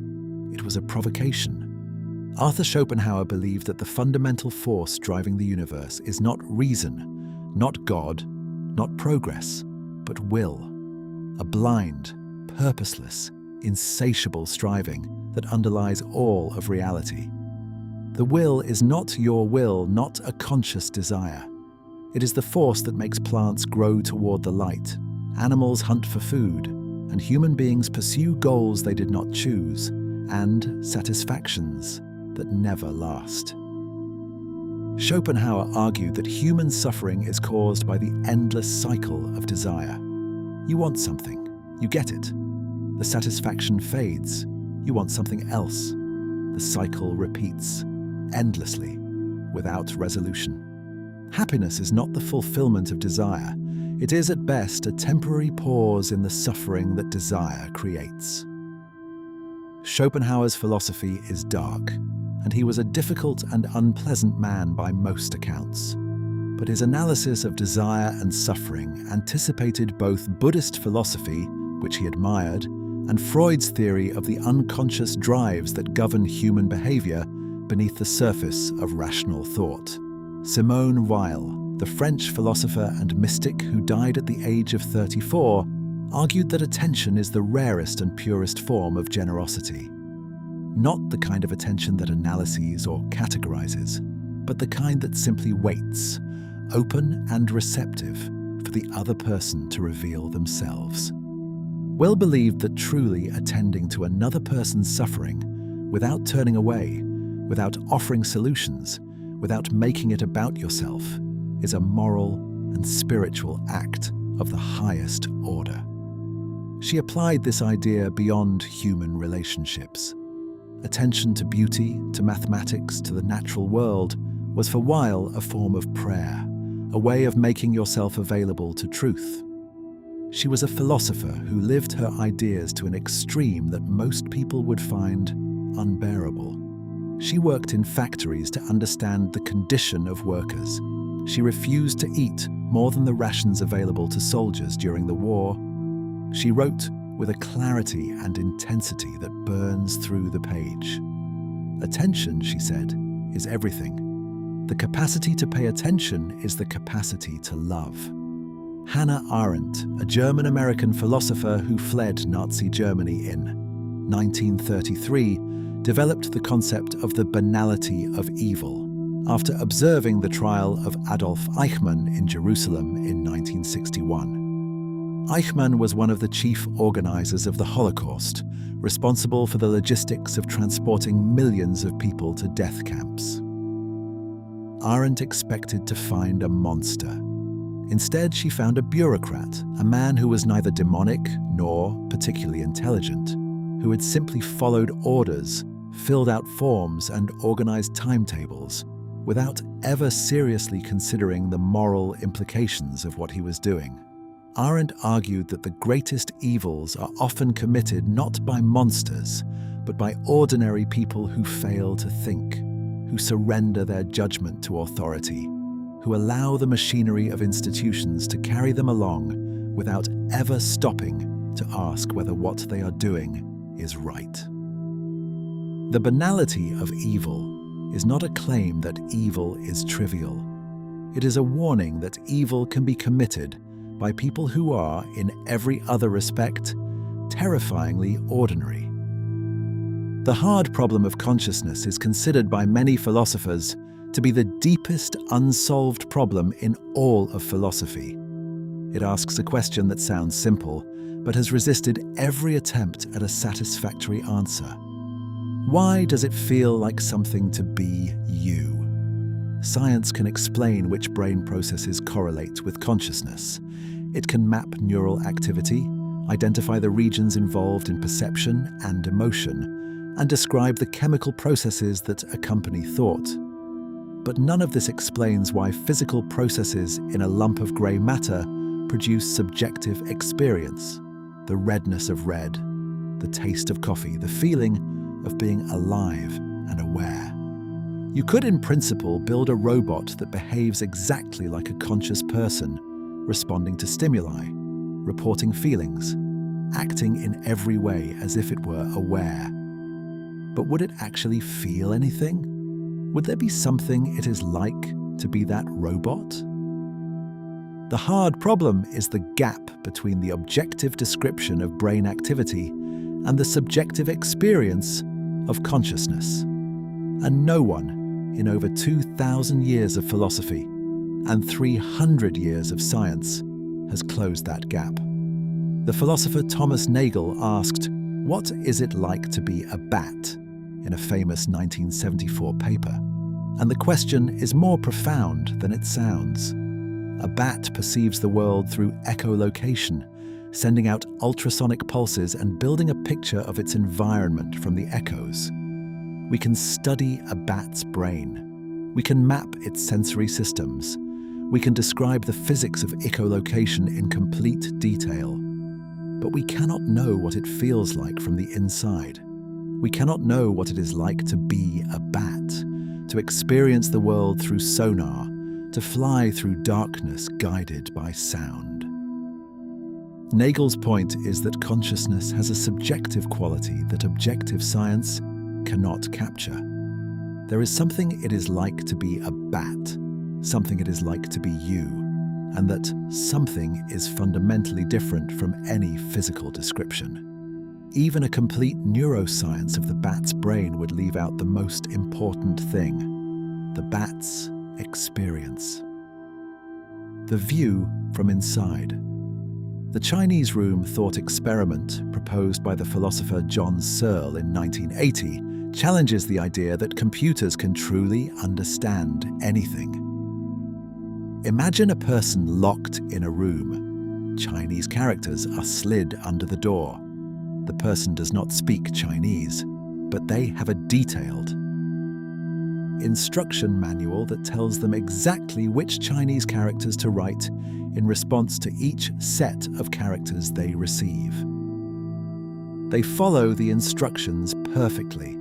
It was a provocation. Arthur Schopenhauer believed that the fundamental force driving the universe is not reason, not God, not progress, but will. A blind, purposeless, insatiable striving that underlies all of reality. The will is not your will, not a conscious desire. It is the force that makes plants grow toward the light, animals hunt for food, and human beings pursue goals they did not choose, and satisfactions that never last. Schopenhauer argued that human suffering is caused by the endless cycle of desire. You want something, you get it. The satisfaction fades, you want something else. The cycle repeats, endlessly, without resolution. Happiness is not the fulfillment of desire. It is at best a temporary pause in the suffering that desire creates. Schopenhauer's philosophy is dark, and he was a difficult and unpleasant man by most accounts. But his analysis of desire and suffering anticipated both Buddhist philosophy, which he admired, and Freud's theory of the unconscious drives that govern human behavior beneath the surface of rational thought. Simone Weil, the French philosopher and mystic who died at the age of 34, argued that attention is the rarest and purest form of generosity. Not the kind of attention that analyses or categorizes, but the kind that simply waits, open and receptive, for the other person to reveal themselves. Well believed that truly attending to another person's suffering, without turning away, without offering solutions, without making it about yourself, is a moral and spiritual act of the highest order. She applied this idea beyond human relationships. Attention to beauty, to mathematics, to the natural world was for Weil a form of prayer, a way of making yourself available to truth. She was a philosopher who lived her ideas to an extreme that most people would find unbearable. She worked in factories to understand the condition of workers. She refused to eat more than the rations available to soldiers during the war. She wrote with a clarity and intensity that burns through the page. Attention, she said, is everything. The capacity to pay attention is the capacity to love. Hannah Arendt, a German-American philosopher who fled Nazi Germany in 1933, developed the concept of the banality of evil after observing the trial of Adolf Eichmann in Jerusalem in 1961. Eichmann was one of the chief organizers of the Holocaust, responsible for the logistics of transporting millions of people to death camps. Arendt expected to find a monster. Instead, she found a bureaucrat, a man who was neither demonic nor particularly intelligent, who had simply followed orders, filled out forms, and organized timetables, without ever seriously considering the moral implications of what he was doing. Arendt argued that the greatest evils are often committed not by monsters, but by ordinary people who fail to think, who surrender their judgment to authority, who allow the machinery of institutions to carry them along without ever stopping to ask whether what they are doing is right. The banality of evil is not a claim that evil is trivial. It is a warning that evil can be committed by people who are, in every other respect, terrifyingly ordinary. The hard problem of consciousness is considered by many philosophers to be the deepest unsolved problem in all of philosophy. It asks a question that sounds simple, but has resisted every attempt at a satisfactory answer. Why does it feel like something to be you? Science can explain which brain processes correlate with consciousness. It can map neural activity, identify the regions involved in perception and emotion, and describe the chemical processes that accompany thought. But none of this explains why physical processes in a lump of grey matter produce subjective experience: the redness of red, the taste of coffee, the feeling of being alive and aware. You could, in principle, build a robot that behaves exactly like a conscious person, responding to stimuli, reporting feelings, acting in every way as if it were aware. But would it actually feel anything? Would there be something it is like to be that robot? The hard problem is the gap between the objective description of brain activity and the subjective experience of consciousness. And no one, in over 2,000 years of philosophy and 300 years of science, has closed that gap. The philosopher Thomas Nagel asked, "What is it like to be a bat?" in a famous 1974 paper. And the question is more profound than it sounds. A bat perceives the world through echolocation, sending out ultrasonic pulses and building a picture of its environment from the echoes. We can study a bat's brain. We can map its sensory systems. We can describe the physics of echolocation in complete detail. But we cannot know what it feels like from the inside. We cannot know what it is like to be a bat, to experience the world through sonar, to fly through darkness guided by sound. Nagel's point is that consciousness has a subjective quality that objective science cannot capture. There is something it is like to be a bat, something it is like to be you, and that something is fundamentally different from any physical description. Even a complete neuroscience of the bat's brain would leave out the most important thing: the bat's experience. The view from inside. The Chinese room thought experiment proposed by the philosopher John Searle in 1980 challenges the idea that computers can truly understand anything. Imagine a person locked in a room. Chinese characters are slid under the door. The person does not speak Chinese, but they have a detailed instruction manual that tells them exactly which Chinese characters to write in response to each set of characters they receive. They follow the instructions perfectly.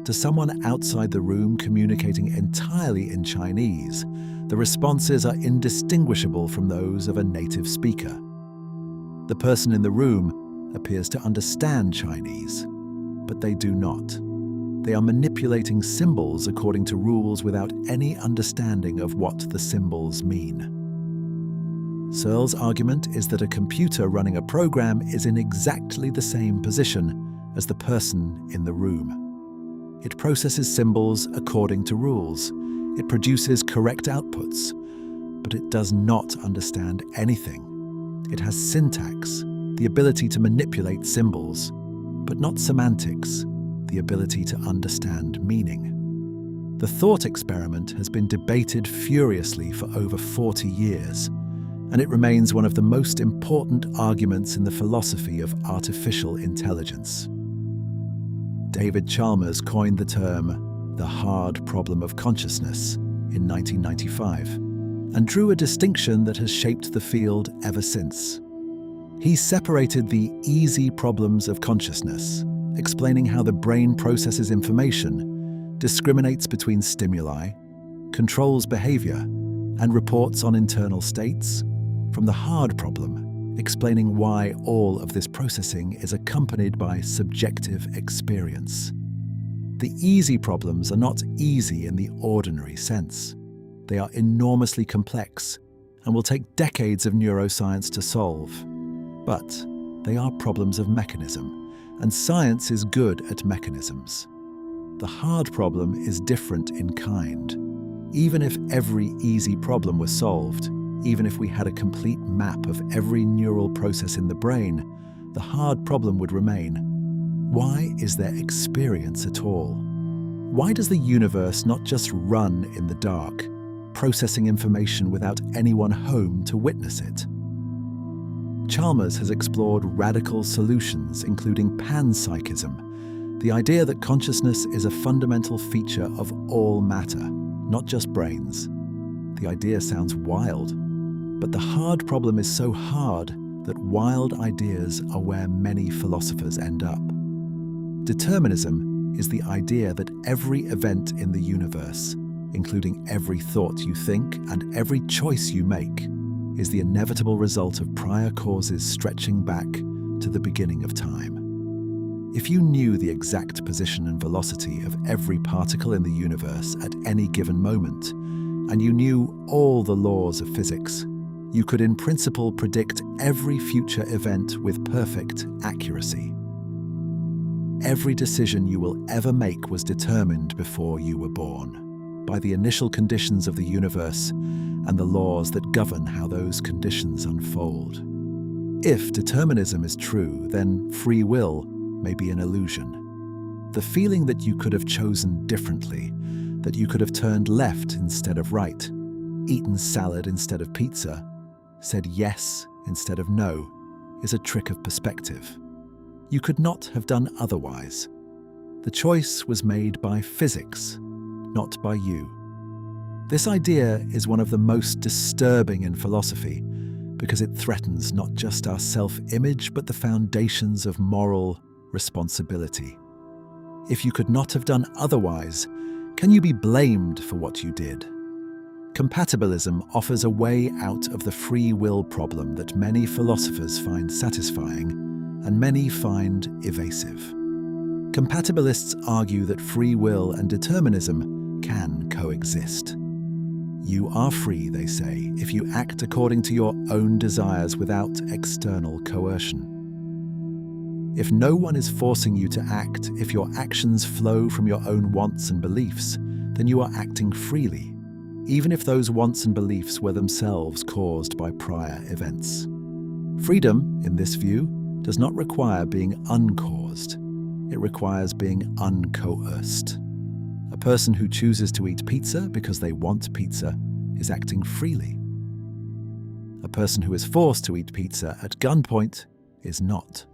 To someone outside the room communicating entirely in Chinese, the responses are indistinguishable from those of a native speaker. The person in the room appears to understand Chinese, but they do not. They are manipulating symbols according to rules without any understanding of what the symbols mean. Searle's argument is that a computer running a program is in exactly the same position as the person in the room. It processes symbols according to rules. It produces correct outputs, but it does not understand anything. It has syntax, the ability to manipulate symbols, but not semantics, the ability to understand meaning. The thought experiment has been debated furiously for over 40 years, and it remains one of the most important arguments in the philosophy of artificial intelligence. David Chalmers coined the term the hard problem of consciousness in 1995, and drew a distinction that has shaped the field ever since. He separated the easy problems of consciousness, explaining how the brain processes information, discriminates between stimuli, controls behavior, and reports on internal states, from the hard problem, explaining why all of this processing is accompanied by subjective experience. The easy problems are not easy in the ordinary sense. They are enormously complex and will take decades of neuroscience to solve. But they are problems of mechanism, and science is good at mechanisms. The hard problem is different in kind. Even if every easy problem was solved, even if we had a complete map of every neural process in the brain, the hard problem would remain. Why is there experience at all? Why does the universe not just run in the dark, processing information without anyone home to witness it? Chalmers has explored radical solutions, including panpsychism, the idea that consciousness is a fundamental feature of all matter, not just brains. The idea sounds wild, but the hard problem is so hard that wild ideas are where many philosophers end up. Determinism is the idea that every event in the universe, including every thought you think and every choice you make, is the inevitable result of prior causes stretching back to the beginning of time. If you knew the exact position and velocity of every particle in the universe at any given moment, and you knew all the laws of physics, you could in principle predict every future event with perfect accuracy. Every decision you will ever make was determined before you were born, by the initial conditions of the universe and the laws that govern how those conditions unfold. If determinism is true, then free will may be an illusion. The feeling that you could have chosen differently, that you could have turned left instead of right, eaten salad instead of pizza, said yes instead of no, is a trick of perspective. You could not have done otherwise. The choice was made by physics, not by you. This idea is one of the most disturbing in philosophy because it threatens not just our self-image but the foundations of moral responsibility. If you could not have done otherwise, can you be blamed for what you did? Compatibilism offers a way out of the free will problem that many philosophers find satisfying and many find evasive. Compatibilists argue that free will and determinism can coexist. You are free, they say, if you act according to your own desires without external coercion. If no one is forcing you to act, if your actions flow from your own wants and beliefs, then you are acting freely, even if those wants and beliefs were themselves caused by prior events. Freedom, in this view, does not require being uncaused. It requires being uncoerced. A person who chooses to eat pizza because they want pizza is acting freely. A person who is forced to eat pizza at gunpoint is not.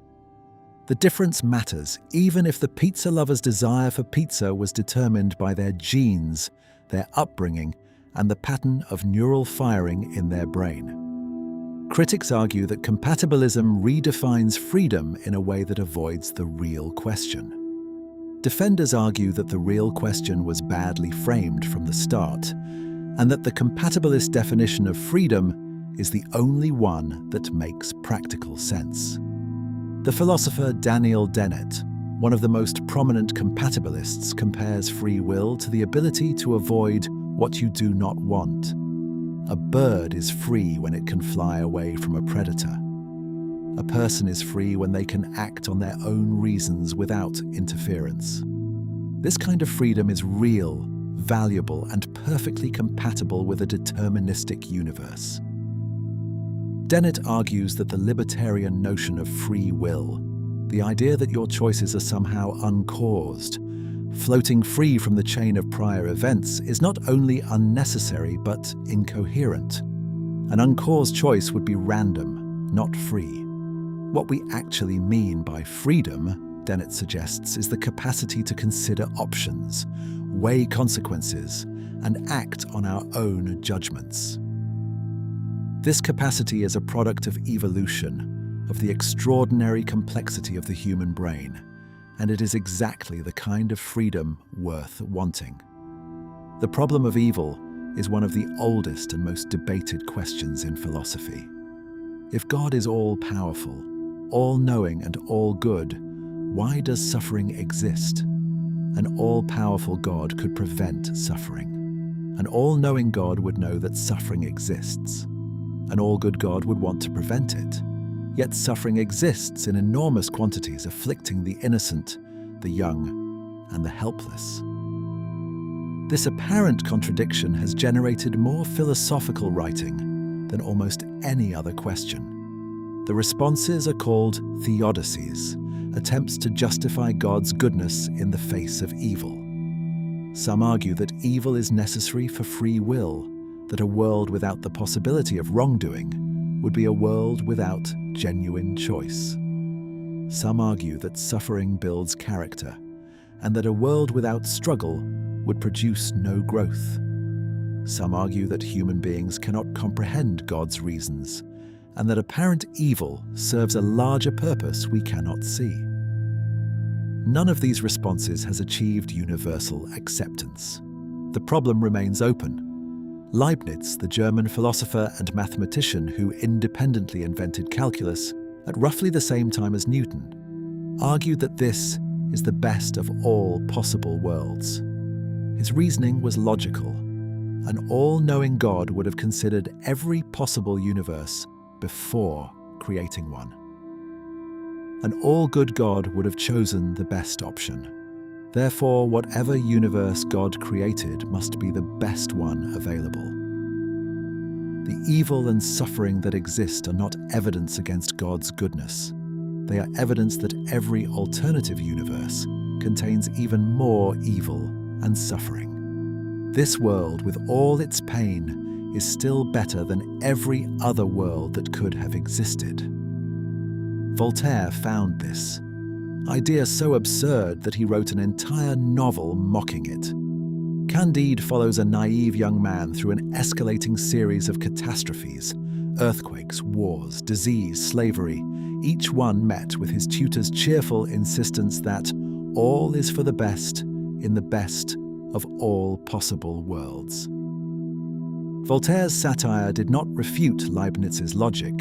The difference matters, even if the pizza lover's desire for pizza was determined by their genes, their upbringing, and the pattern of neural firing in their brain. Critics argue that compatibilism redefines freedom in a way that avoids the real question. Defenders argue that the real question was badly framed from the start, and that the compatibilist definition of freedom is the only one that makes practical sense. The philosopher Daniel Dennett, one of the most prominent compatibilists, compares free will to the ability to avoid what you do not want. A bird is free when it can fly away from a predator. A person is free when they can act on their own reasons without interference. This kind of freedom is real, valuable, and perfectly compatible with a deterministic universe. Dennett argues that the libertarian notion of free will, the idea that your choices are somehow uncaused, floating free from the chain of prior events, is not only unnecessary but incoherent. An uncaused choice would be random, not free. What we actually mean by freedom, Dennett suggests, is the capacity to consider options, weigh consequences, and act on our own judgments. This capacity is a product of evolution, of the extraordinary complexity of the human brain, and it is exactly the kind of freedom worth wanting. The problem of evil is one of the oldest and most debated questions in philosophy. If God is all-powerful, all-knowing and all-good, why does suffering exist? An all-powerful God could prevent suffering. An all-knowing God would know that suffering exists. An all-good God would want to prevent it. Yet suffering exists in enormous quantities, afflicting the innocent, the young, and the helpless. This apparent contradiction has generated more philosophical writing than almost any other question. The responses are called theodicies, attempts to justify God's goodness in the face of evil. Some argue that evil is necessary for free will, that a world without the possibility of wrongdoing would be a world without genuine choice. Some argue that suffering builds character, and that a world without struggle would produce no growth. Some argue that human beings cannot comprehend God's reasons, and that apparent evil serves a larger purpose we cannot see. None of these responses has achieved universal acceptance. The problem remains open. Leibniz, the German philosopher and mathematician who independently invented calculus at roughly the same time as Newton, argued that this is the best of all possible worlds. His reasoning was logical. An all-knowing God would have considered every possible universe before creating one. An all-good God would have chosen the best option. Therefore, whatever universe God created must be the best one available. The evil and suffering that exist are not evidence against God's goodness. They are evidence that every alternative universe contains even more evil and suffering. This world, with all its pain, is still better than every other world that could have existed. Voltaire found this idea so absurd that he wrote an entire novel mocking it. Candide follows a naive young man through an escalating series of catastrophes, earthquakes, wars, disease, slavery, each one met with his tutor's cheerful insistence that all is for the best in the best of all possible worlds. Voltaire's satire did not refute Leibniz's logic.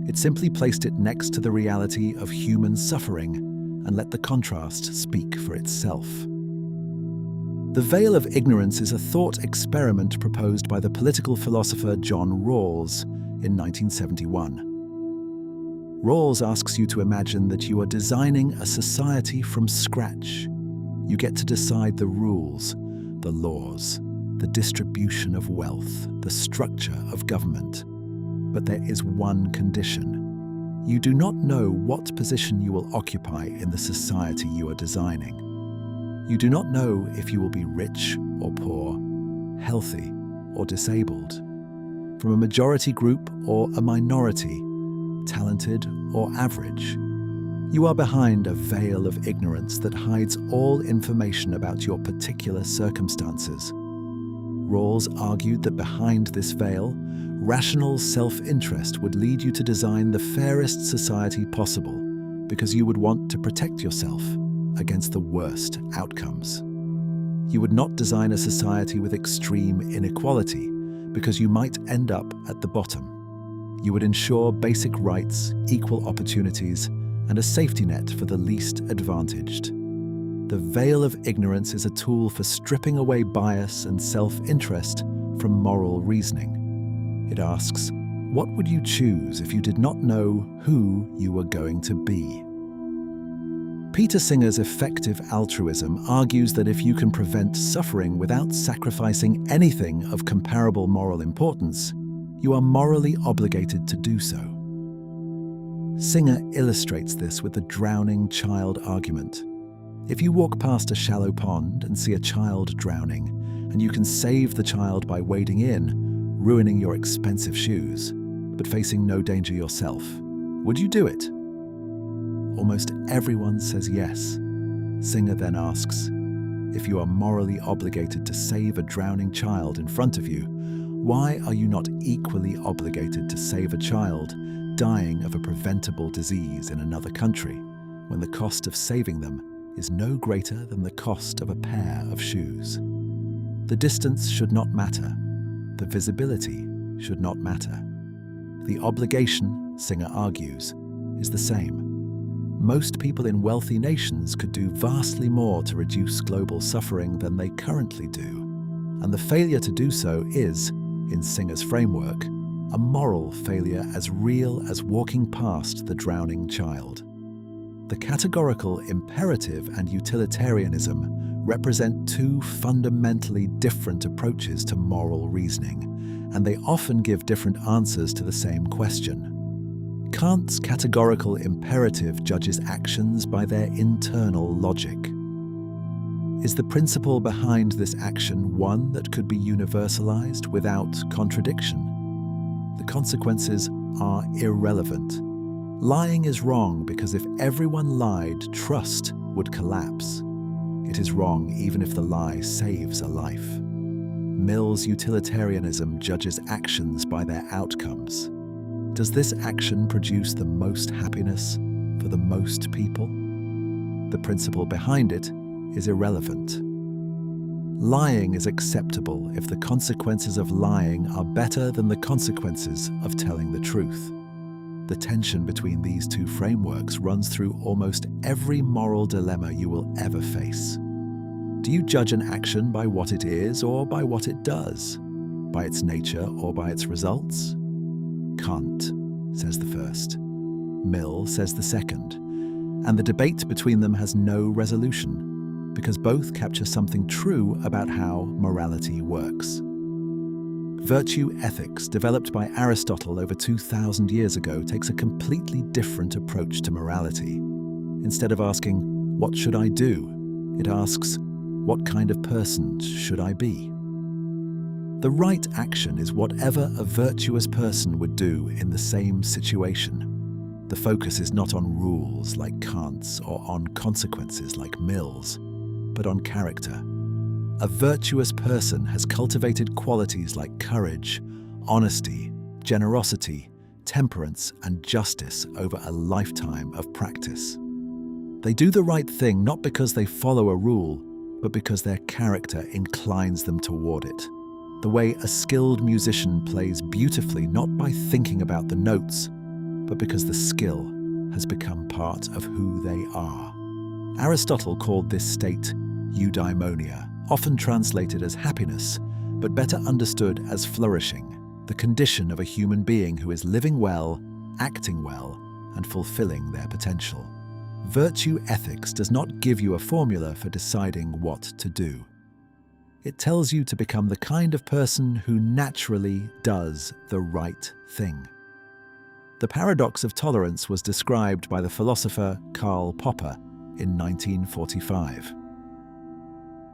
It simply placed it next to the reality of human suffering and let the contrast speak for itself. The veil of ignorance is a thought experiment proposed by the political philosopher John Rawls in 1971. Rawls asks you to imagine that you are designing a society from scratch. You get to decide the rules, the laws, the distribution of wealth, the structure of government. But there is one condition. You do not know what position you will occupy in the society you are designing. You do not know if you will be rich or poor, healthy or disabled, from a majority group or a minority, talented or average. You are behind a veil of ignorance that hides all information about your particular circumstances. Rawls argued that behind this veil, rational self-interest would lead you to design the fairest society possible because you would want to protect yourself against the worst outcomes. You would not design a society with extreme inequality because you might end up at the bottom. You would ensure basic rights, equal opportunities, and a safety net for the least advantaged. The veil of ignorance is a tool for stripping away bias and self-interest from moral reasoning. It asks, what would you choose if you did not know who you were going to be? Peter Singer's effective altruism argues that if you can prevent suffering without sacrificing anything of comparable moral importance, you are morally obligated to do so. Singer illustrates this with the drowning child argument. If you walk past a shallow pond and see a child drowning, and you can save the child by wading in, ruining your expensive shoes, but facing no danger yourself, would you do it? Almost everyone says yes. Singer then asks, if you are morally obligated to save a drowning child in front of you, why are you not equally obligated to save a child dying of a preventable disease in another country, when the cost of saving them is no greater than the cost of a pair of shoes? The distance should not matter. The visibility should not matter. The obligation, Singer argues, is the same. Most people in wealthy nations could do vastly more to reduce global suffering than they currently do, and the failure to do so is, in Singer's framework, a moral failure as real as walking past the drowning child. The categorical imperative and utilitarianism represent two fundamentally different approaches to moral reasoning, and they often give different answers to the same question. Kant's categorical imperative judges actions by their internal logic. Is the principle behind this action one that could be universalized without contradiction? The consequences are irrelevant. Lying is wrong because if everyone lied, trust would collapse. It is wrong even if the lie saves a life. Mill's utilitarianism judges actions by their outcomes. Does this action produce the most happiness for the most people? The principle behind it is irrelevant. Lying is acceptable if the consequences of lying are better than the consequences of telling the truth. The tension between these two frameworks runs through almost every moral dilemma you will ever face. Do you judge an action by what it is or by what it does? By its nature or by its results? Kant says the first, Mill says the second, and the debate between them has no resolution, because both capture something true about how morality works. Virtue ethics, developed by Aristotle over 2,000 years ago, takes a completely different approach to morality. Instead of asking, "What should I do?" it asks, "What kind of person should I be?" The right action is whatever a virtuous person would do in the same situation. The focus is not on rules like Kant's or on consequences like Mill's, but on character. A virtuous person has cultivated qualities like courage, honesty, generosity, temperance, and justice over a lifetime of practice. They do the right thing not because they follow a rule, but because their character inclines them toward it. The way a skilled musician plays beautifully not by thinking about the notes, but because the skill has become part of who they are. Aristotle called this state eudaimonia, often translated as happiness, but better understood as flourishing, the condition of a human being who is living well, acting well, and fulfilling their potential. Virtue ethics does not give you a formula for deciding what to do. It tells you to become the kind of person who naturally does the right thing. The paradox of tolerance was described by the philosopher Karl Popper in 1945.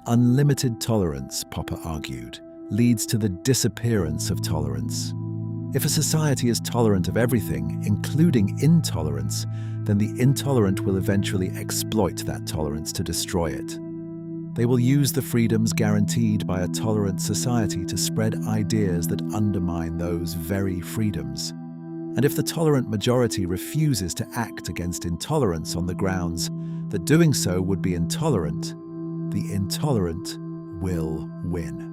Unlimited tolerance, Popper argued, leads to the disappearance of tolerance. If a society is tolerant of everything, including intolerance, then the intolerant will eventually exploit that tolerance to destroy it. They will use the freedoms guaranteed by a tolerant society to spread ideas that undermine those very freedoms. And if the tolerant majority refuses to act against intolerance on the grounds that doing so would be intolerant, the intolerant will win.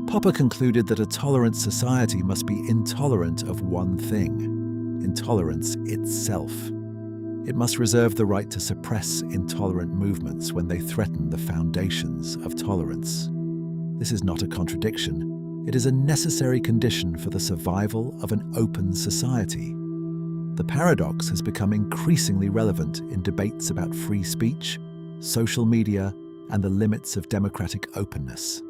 Popper concluded that a tolerant society must be intolerant of one thing: intolerance itself. It must reserve the right to suppress intolerant movements when they threaten the foundations of tolerance. This is not a contradiction. It is a necessary condition for the survival of an open society. The paradox has become increasingly relevant in debates about free speech, social media, and the limits of democratic openness.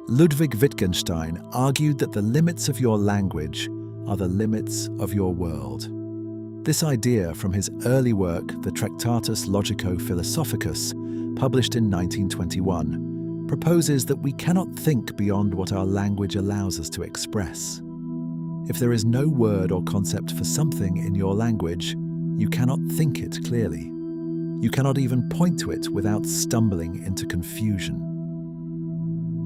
Ludwig Wittgenstein argued that the limits of your language are the limits of your world. This idea, from his early work, the Tractatus Logico-Philosophicus, published in 1921, proposes that we cannot think beyond what our language allows us to express. If there is no word or concept for something in your language, you cannot think it clearly. You cannot even point to it without stumbling into confusion.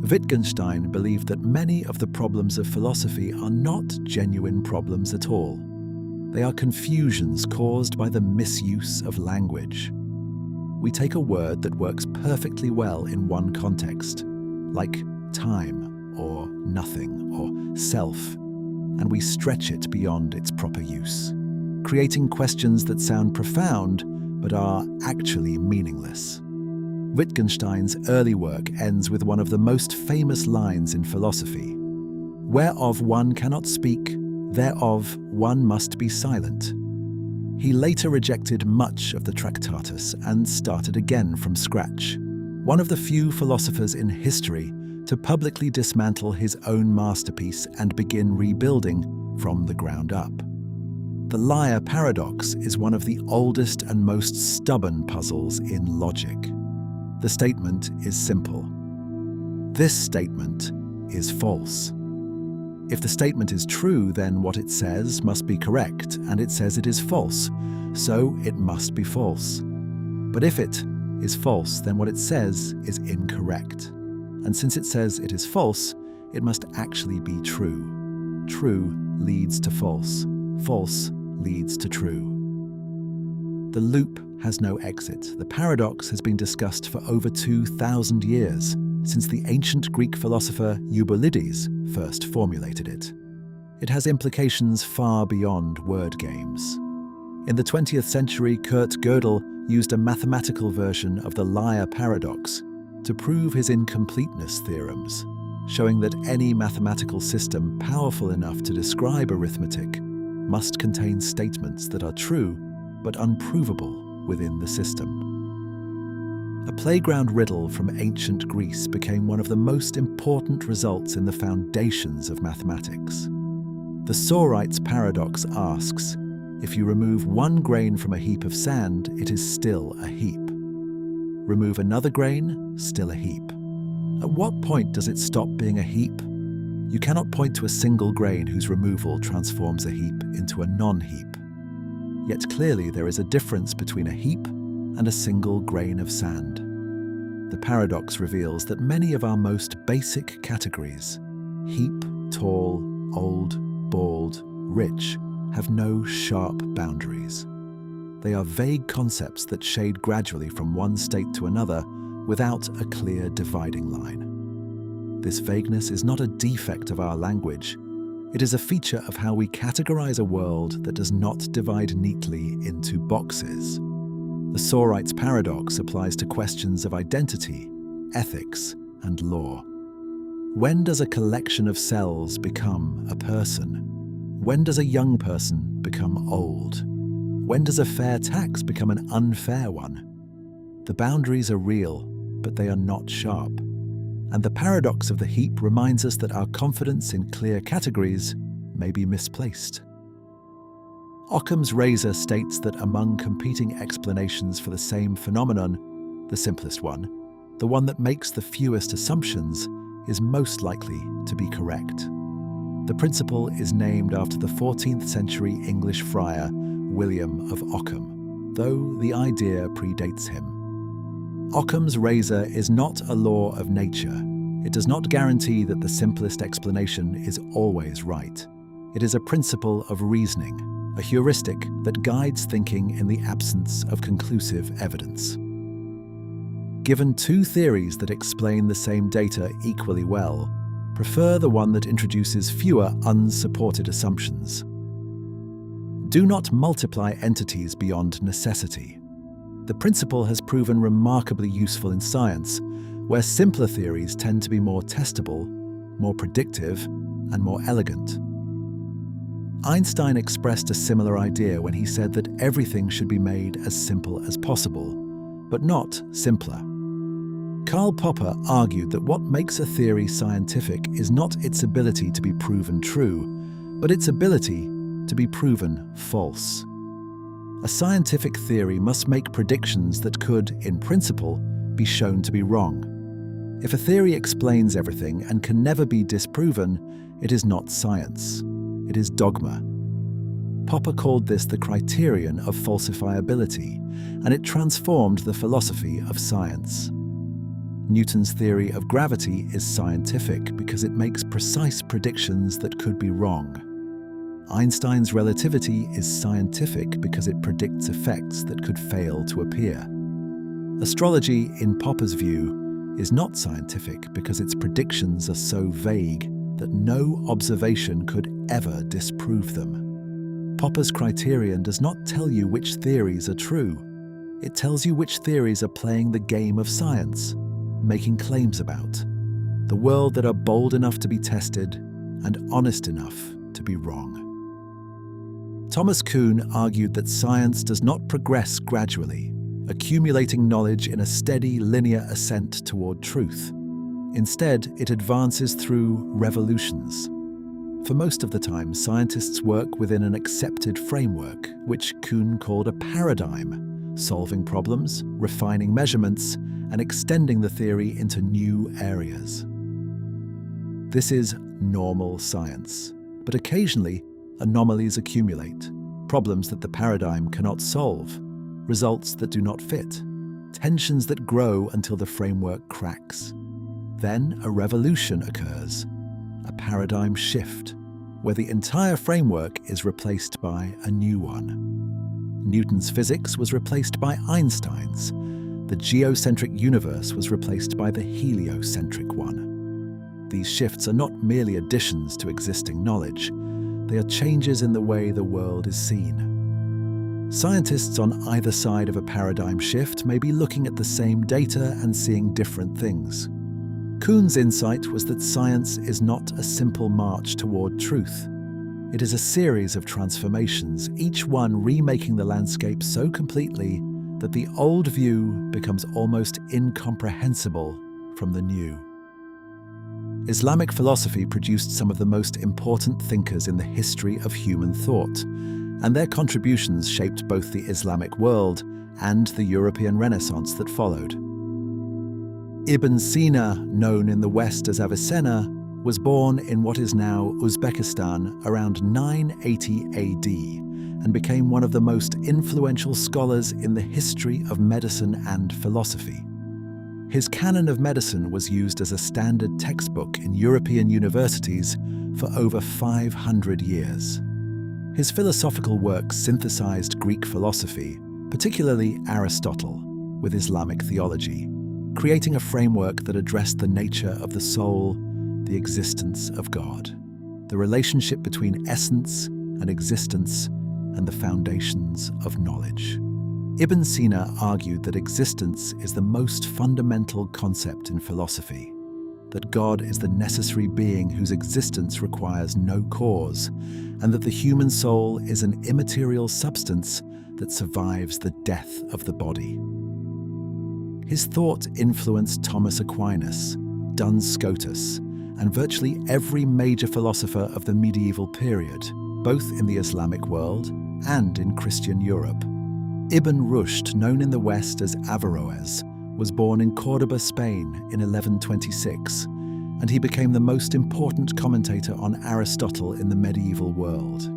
Wittgenstein believed that many of the problems of philosophy are not genuine problems at all. They are confusions caused by the misuse of language. We take a word that works perfectly well in one context, like time or nothing or self, and we stretch it beyond its proper use, creating questions that sound profound but are actually meaningless. Wittgenstein's early work ends with one of the most famous lines in philosophy: "Whereof one cannot speak, thereof one must be silent." He later rejected much of the Tractatus and started again from scratch, one of the few philosophers in history to publicly dismantle his own masterpiece and begin rebuilding from the ground up. The liar paradox is one of the oldest and most stubborn puzzles in logic. The statement is simple. This statement is false. If the statement is true, then what it says must be correct, and it says it is false, so it must be false. But if it is false, then what it says is incorrect. And since it says it is false, it must actually be true. True leads to false. False leads to true. The loop has no exit. The paradox has been discussed for over 2,000 years, since the ancient Greek philosopher Eubulides first formulated it. It has implications far beyond word games. In the 20th century, Kurt Gödel used a mathematical version of the liar paradox to prove his incompleteness theorems, showing that any mathematical system powerful enough to describe arithmetic must contain statements that are true but unprovable within the system. A playground riddle from ancient Greece became one of the most important results in the foundations of mathematics. The Sorites paradox asks, if you remove one grain from a heap of sand, it is still a heap. Remove another grain, still a heap. At what point does it stop being a heap? You cannot point to a single grain whose removal transforms a heap into a non-heap. Yet clearly there is a difference between a heap and a single grain of sand. The paradox reveals that many of our most basic categories, heap, tall, old, bald, rich, have no sharp boundaries. They are vague concepts that shade gradually from one state to another without a clear dividing line. This vagueness is not a defect of our language. It is a feature of how we categorize a world that does not divide neatly into boxes. The Sorites paradox applies to questions of identity, ethics and law. When does a collection of cells become a person? When does a young person become old? When does a fair tax become an unfair one? The boundaries are real, but they are not sharp. And the paradox of the heap reminds us that our confidence in clear categories may be misplaced. Occam's razor states that among competing explanations for the same phenomenon, the simplest one, the one that makes the fewest assumptions, is most likely to be correct. The principle is named after the 14th century English friar William of Ockham, though the idea predates him. Occam's razor is not a law of nature. It does not guarantee that the simplest explanation is always right. It is a principle of reasoning, a heuristic that guides thinking in the absence of conclusive evidence. Given two theories that explain the same data equally well, prefer the one that introduces fewer unsupported assumptions. Do not multiply entities beyond necessity. The principle has proven remarkably useful in science, where simpler theories tend to be more testable, more predictive, and more elegant. Einstein expressed a similar idea when he said that everything should be made as simple as possible, but not simpler. Karl Popper argued that what makes a theory scientific is not its ability to be proven true, but its ability to be proven false. A scientific theory must make predictions that could, in principle, be shown to be wrong. If a theory explains everything and can never be disproven, it is not science. It is dogma. Popper called this the criterion of falsifiability, and it transformed the philosophy of science. Newton's theory of gravity is scientific because it makes precise predictions that could be wrong. Einstein's relativity is scientific because it predicts effects that could fail to appear. Astrology, in Popper's view, is not scientific because its predictions are so vague that no observation could ever disprove them. Popper's criterion does not tell you which theories are true. It tells you which theories are playing the game of science, making claims about the world that are bold enough to be tested and honest enough to be wrong. Thomas Kuhn argued that science does not progress gradually, accumulating knowledge in a steady linear ascent toward truth. Instead, it advances through revolutions. For most of the time, scientists work within an accepted framework, which Kuhn called a paradigm, solving problems, refining measurements, and extending the theory into new areas. This is normal science, but occasionally anomalies accumulate, problems that the paradigm cannot solve, results that do not fit, tensions that grow until the framework cracks. Then a revolution occurs, a paradigm shift, where the entire framework is replaced by a new one. Newton's physics was replaced by Einstein's. The geocentric universe was replaced by the heliocentric one. These shifts are not merely additions to existing knowledge, they are changes in the way the world is seen. Scientists on either side of a paradigm shift may be looking at the same data and seeing different things. Kuhn's insight was that science is not a simple march toward truth. It is a series of transformations, each one remaking the landscape so completely that the old view becomes almost incomprehensible from the new. Islamic philosophy produced some of the most important thinkers in the history of human thought, and their contributions shaped both the Islamic world and the European Renaissance that followed. Ibn Sina, known in the West as Avicenna, was born in what is now Uzbekistan around 980 AD and became one of the most influential scholars in the history of medicine and philosophy. His Canon of Medicine was used as a standard textbook in European universities for over 500 years. His philosophical works synthesized Greek philosophy, particularly Aristotle, with Islamic theology, creating a framework that addressed the nature of the soul, the existence of God, the relationship between essence and existence, and the foundations of knowledge. Ibn Sina argued that existence is the most fundamental concept in philosophy, that God is the necessary being whose existence requires no cause, and that the human soul is an immaterial substance that survives the death of the body. His thought influenced Thomas Aquinas, Duns Scotus, and virtually every major philosopher of the medieval period, both in the Islamic world and in Christian Europe. Ibn Rushd, known in the West as Averroes, was born in Córdoba, Spain in 1126, and he became the most important commentator on Aristotle in the medieval world.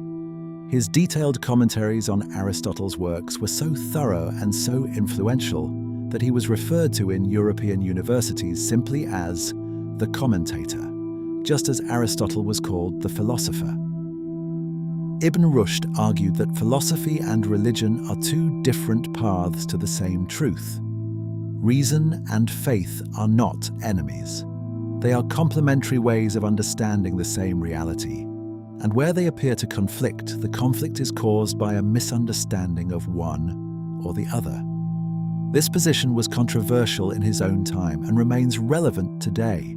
His detailed commentaries on Aristotle's works were so thorough and so influential that he was referred to in European universities simply as the commentator, just as Aristotle was called the philosopher. Ibn Rushd argued that philosophy and religion are two different paths to the same truth. Reason and faith are not enemies. They are complementary ways of understanding the same reality, and where they appear to conflict, the conflict is caused by a misunderstanding of one or the other. This position was controversial in his own time and remains relevant today.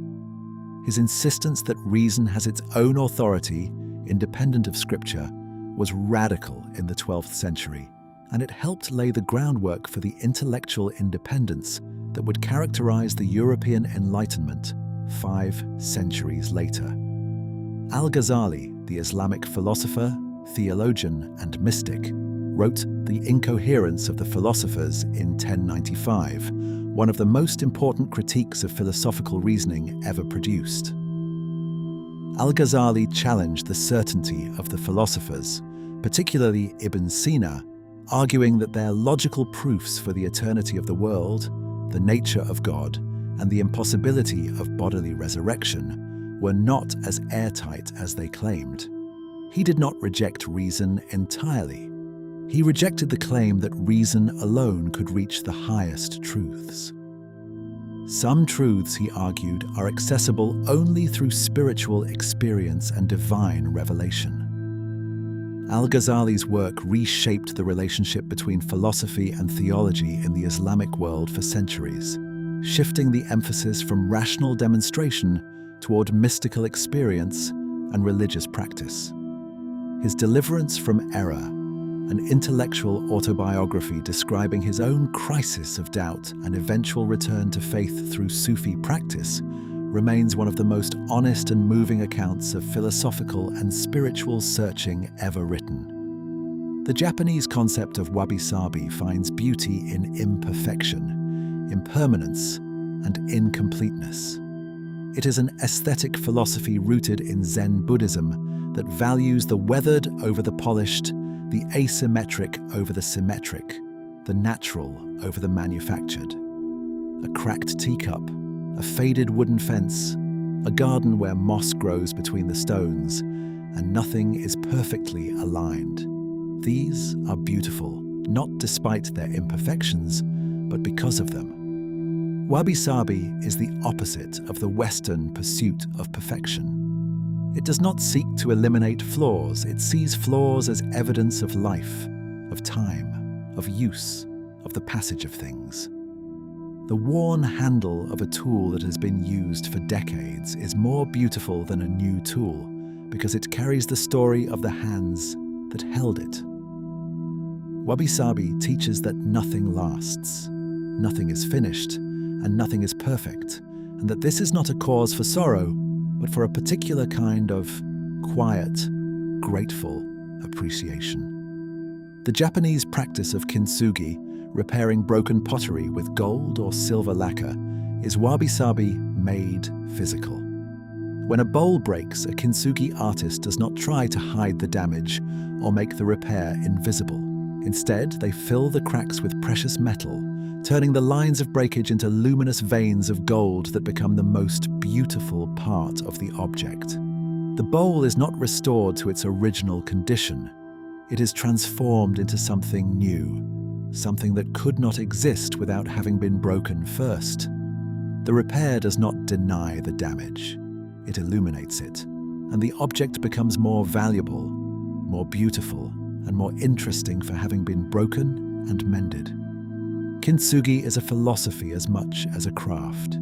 His insistence that reason has its own authority, independent of Scripture, was radical in the 12th century, and it helped lay the groundwork for the intellectual independence that would characterize the European Enlightenment 5 centuries later. Al-Ghazali, the Islamic philosopher, theologian, and mystic, wrote The Incoherence of the Philosophers in 1095, one of the most important critiques of philosophical reasoning ever produced. Al-Ghazali challenged the certainty of the philosophers, particularly Ibn Sina, arguing that their logical proofs for the eternity of the world, the nature of God, and the impossibility of bodily resurrection were not as airtight as they claimed. He did not reject reason entirely. He rejected the claim that reason alone could reach the highest truths. Some truths, he argued, are accessible only through spiritual experience and divine revelation. Al-Ghazali's work reshaped the relationship between philosophy and theology in the Islamic world for centuries, shifting the emphasis from rational demonstration toward mystical experience and religious practice. His Deliverance from Error, an intellectual autobiography describing his own crisis of doubt and eventual return to faith through Sufi practice, remains one of the most honest and moving accounts of philosophical and spiritual searching ever written. The Japanese concept of wabi-sabi finds beauty in imperfection, impermanence, and incompleteness. It is an aesthetic philosophy rooted in Zen Buddhism that values the weathered over the polished, the asymmetric over the symmetric, the natural over the manufactured. A cracked teacup, a faded wooden fence, a garden where moss grows between the stones, and nothing is perfectly aligned. These are beautiful, not despite their imperfections, but because of them. Wabi-sabi is the opposite of the Western pursuit of perfection. It does not seek to eliminate flaws. It sees flaws as evidence of life, of time, of use, of the passage of things. The worn handle of a tool that has been used for decades is more beautiful than a new tool because it carries the story of the hands that held it. Wabi-sabi teaches that nothing lasts, nothing is finished, and nothing is perfect, and that this is not a cause for sorrow, but for a particular kind of quiet, grateful appreciation. The Japanese practice of kintsugi, repairing broken pottery with gold or silver lacquer, is wabi-sabi made physical. When a bowl breaks, a kintsugi artist does not try to hide the damage or make the repair invisible. Instead, they fill the cracks with precious metal, turning the lines of breakage into luminous veins of gold that become the most beautiful part of the object. The bowl is not restored to its original condition. It is transformed into something new, something that could not exist without having been broken first. The repair does not deny the damage. It illuminates it, and the object becomes more valuable, more beautiful, and more interesting for having been broken and mended. Kintsugi is a philosophy as much as a craft.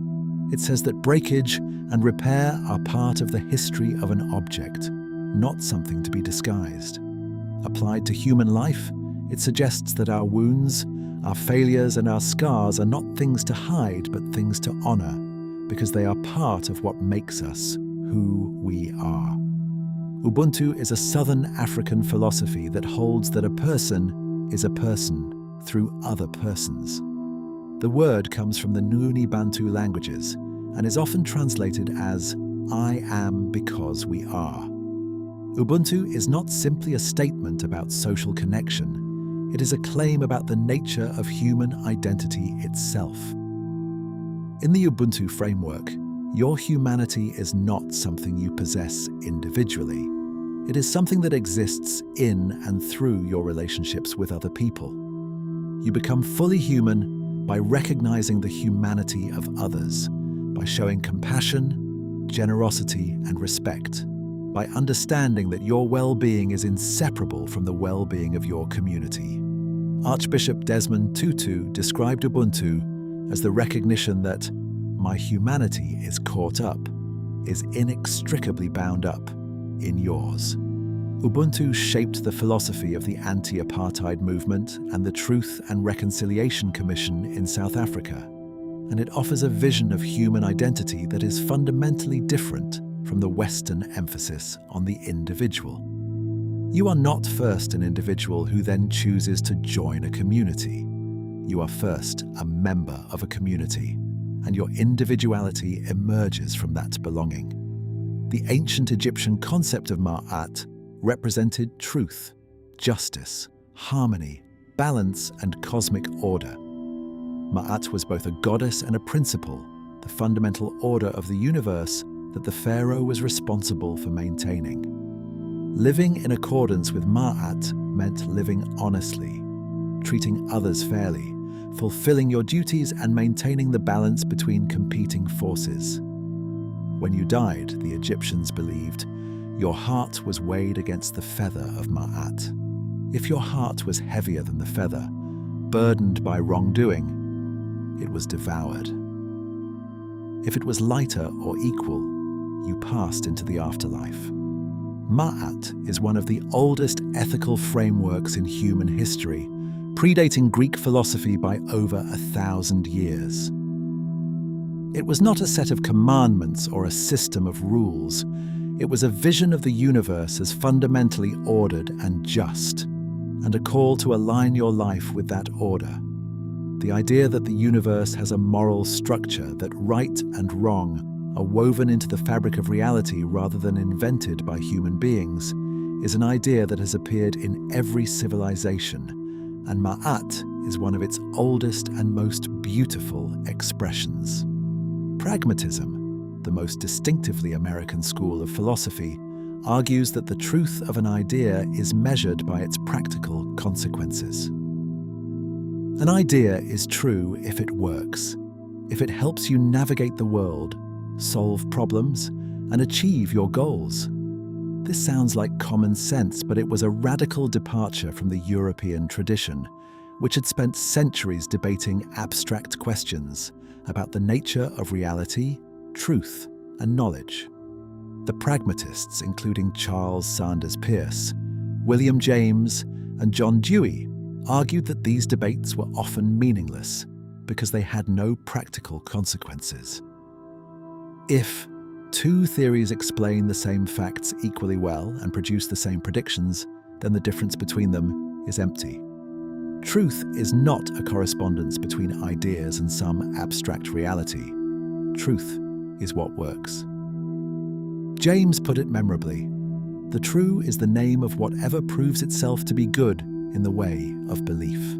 It says that breakage and repair are part of the history of an object, not something to be disguised. Applied to human life, it suggests that our wounds, our failures and our scars are not things to hide but things to honor, because they are part of what makes us who we are. Ubuntu is a Southern African philosophy that holds that a person is a person through other persons. The word comes from the Nguni Bantu languages and is often translated as "I am because we are." Ubuntu is not simply a statement about social connection, it is a claim about the nature of human identity itself. In the Ubuntu framework, your humanity is not something you possess individually. It is something that exists in and through your relationships with other people. You become fully human by recognizing the humanity of others, by showing compassion, generosity, and respect, by understanding that your well-being is inseparable from the well-being of your community. Archbishop Desmond Tutu described Ubuntu as the recognition that my humanity is caught up, is inextricably bound up in yours. Ubuntu shaped the philosophy of the anti-apartheid movement and the Truth and Reconciliation Commission in South Africa, and it offers a vision of human identity that is fundamentally different from the Western emphasis on the individual. You are not first an individual who then chooses to join a community. You are first a member of a community, and your individuality emerges from that belonging. The ancient Egyptian concept of Ma'at represented truth, justice, harmony, balance, and cosmic order. Ma'at was both a goddess and a principle, the fundamental order of the universe that the pharaoh was responsible for maintaining. Living in accordance with Ma'at meant living honestly, treating others fairly, fulfilling your duties and maintaining the balance between competing forces. When you died, the Egyptians believed, your heart was weighed against the feather of Ma'at. If your heart was heavier than the feather, burdened by wrongdoing, it was devoured. If it was lighter or equal, you passed into the afterlife. Ma'at is one of the oldest ethical frameworks in human history, predating Greek philosophy by over 1,000 years. It was not a set of commandments or a system of rules. It was a vision of the universe as fundamentally ordered and just, and a call to align your life with that order. The idea that the universe has a moral structure, that right and wrong are woven into the fabric of reality rather than invented by human beings, is an idea that has appeared in every civilization, and Ma'at is one of its oldest and most beautiful expressions. Pragmatism, the most distinctively American school of philosophy, argues that the truth of an idea is measured by its practical consequences. An idea is true if it works, if it helps you navigate the world, solve problems, and achieve your goals. This sounds like common sense, but it was a radical departure from the European tradition, which had spent centuries debating abstract questions about the nature of reality, truth, and knowledge. The pragmatists, including Charles Sanders Peirce, William James, and John Dewey, argued that these debates were often meaningless because they had no practical consequences. If two theories explain the same facts equally well and produce the same predictions, then the difference between them is empty. Truth is not a correspondence between ideas and some abstract reality. Truth is what works. James put it memorably, "The true is the name of whatever proves itself to be good in the way of belief."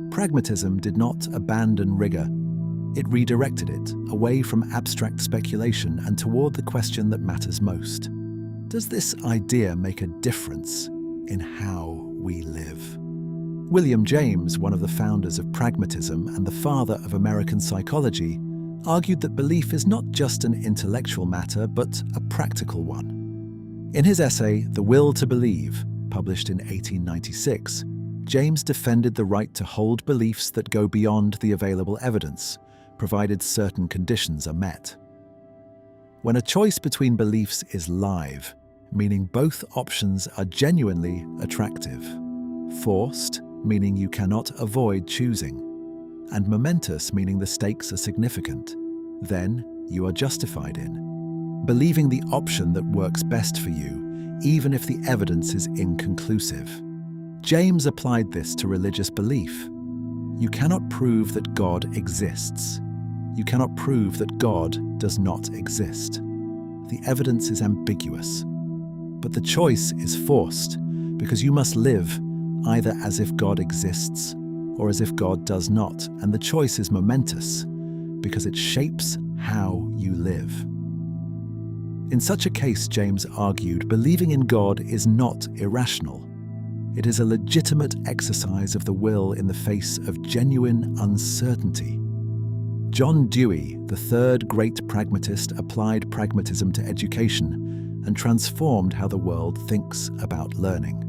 Pragmatism did not abandon rigor. It redirected it away from abstract speculation and toward the question that matters most. Does this idea make a difference in how we live? William James, one of the founders of pragmatism and the father of American psychology, argued that belief is not just an intellectual matter, but a practical one. In his essay, The Will to Believe, published in 1896, James defended the right to hold beliefs that go beyond the available evidence, provided certain conditions are met. When a choice between beliefs is live, meaning both options are genuinely attractive, forced, meaning you cannot avoid choosing, and momentous, meaning the stakes are significant, then you are justified in believing the option that works best for you, even if the evidence is inconclusive. James applied this to religious belief. You cannot prove that God exists. You cannot prove that God does not exist. The evidence is ambiguous. But the choice is forced, because you must live either as if God exists or as if God does not, and the choice is momentous, because it shapes how you live. In such a case, James argued, believing in God is not irrational. It is a legitimate exercise of the will in the face of genuine uncertainty. John Dewey, the third great pragmatist, applied pragmatism to education and transformed how the world thinks about learning.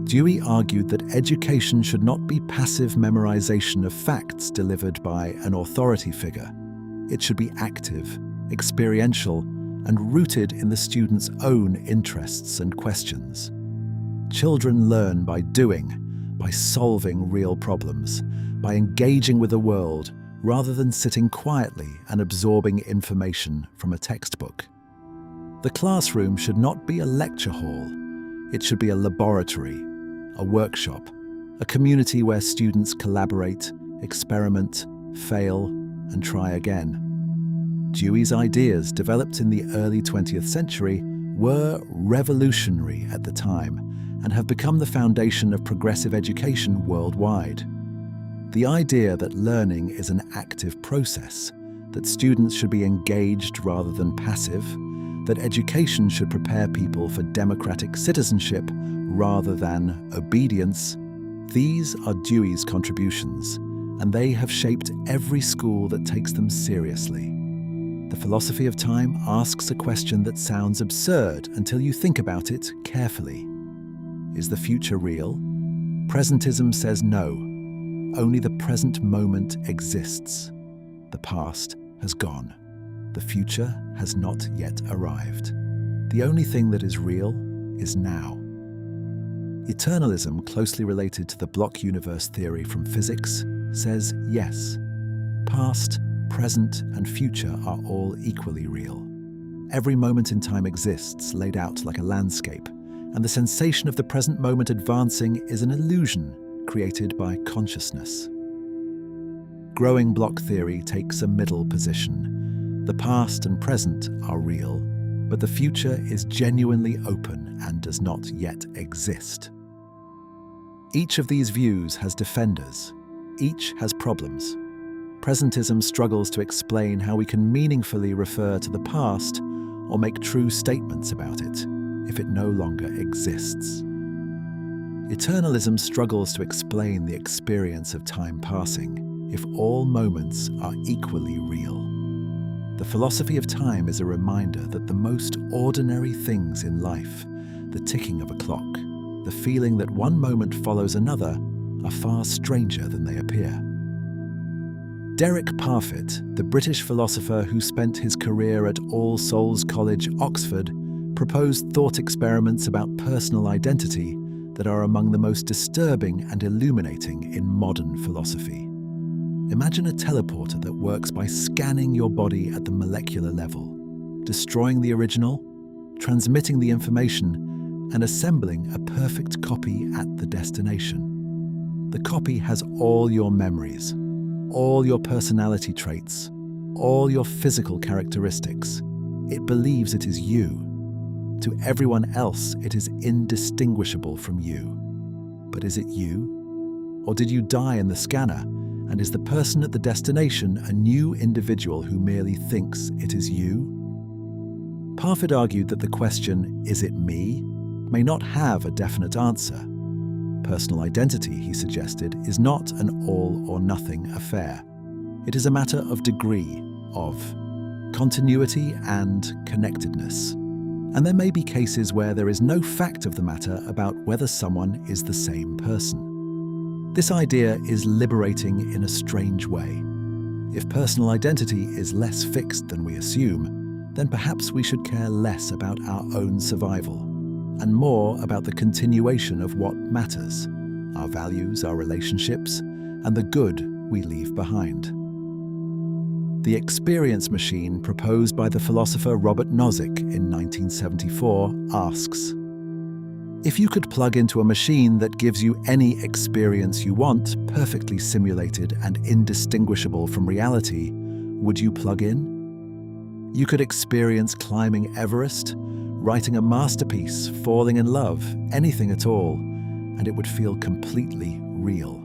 Dewey argued that education should not be passive memorization of facts delivered by an authority figure. It should be active, experiential, and rooted in the student's own interests and questions. Children learn by doing, by solving real problems, by engaging with the world rather than sitting quietly and absorbing information from a textbook. The classroom should not be a lecture hall. It should be a laboratory, a workshop, a community where students collaborate, experiment, fail, and try again. Dewey's ideas, developed in the early 20th century, were revolutionary at the time and have become the foundation of progressive education worldwide. The idea that learning is an active process, that students should be engaged rather than passive, that education should prepare people for democratic citizenship rather than obedience, these are Dewey's contributions, and they have shaped every school that takes them seriously. The philosophy of time asks a question that sounds absurd until you think about it carefully. Is the future real? Presentism says no. Only the present moment exists. The past has gone. The future has not yet arrived. The only thing that is real is now. Eternalism, closely related to the block universe theory from physics, says yes. Past, present, and future are all equally real. Every moment in time exists, laid out like a landscape, and the sensation of the present moment advancing is an illusion created by consciousness. Growing block theory takes a middle position. The past and present are real, but the future is genuinely open and does not yet exist. Each of these views has defenders. Each has problems. Presentism struggles to explain how we can meaningfully refer to the past or make true statements about it if it no longer exists. Eternalism struggles to explain the experience of time passing if all moments are equally real. The philosophy of time is a reminder that the most ordinary things in life, the ticking of a clock, the feeling that one moment follows another, are far stranger than they appear. Derek Parfit, the British philosopher who spent his career at All Souls College, Oxford, proposed thought experiments about personal identity that are among the most disturbing and illuminating in modern philosophy. Imagine a teleporter that works by scanning your body at the molecular level, destroying the original, transmitting the information, and assembling a perfect copy at the destination. The copy has all your memories, all your personality traits, all your physical characteristics. It believes it is you. To everyone else, it is indistinguishable from you. But is it you? Or did you die in the scanner, and is the person at the destination a new individual who merely thinks it is you? Parfit argued that the question, "Is it me?" may not have a definite answer. Personal identity, he suggested, is not an all-or-nothing affair. It is a matter of degree, of continuity and connectedness. And there may be cases where there is no fact of the matter about whether someone is the same person. This idea is liberating in a strange way. If personal identity is less fixed than we assume, then perhaps we should care less about our own survival and more about the continuation of what matters, our values, our relationships, and the good we leave behind. The experience machine proposed by the philosopher Robert Nozick in 1974 asks, if you could plug into a machine that gives you any experience you want, perfectly simulated and indistinguishable from reality, would you plug in? You could experience climbing Everest, writing a masterpiece, falling in love, anything at all, and it would feel completely real.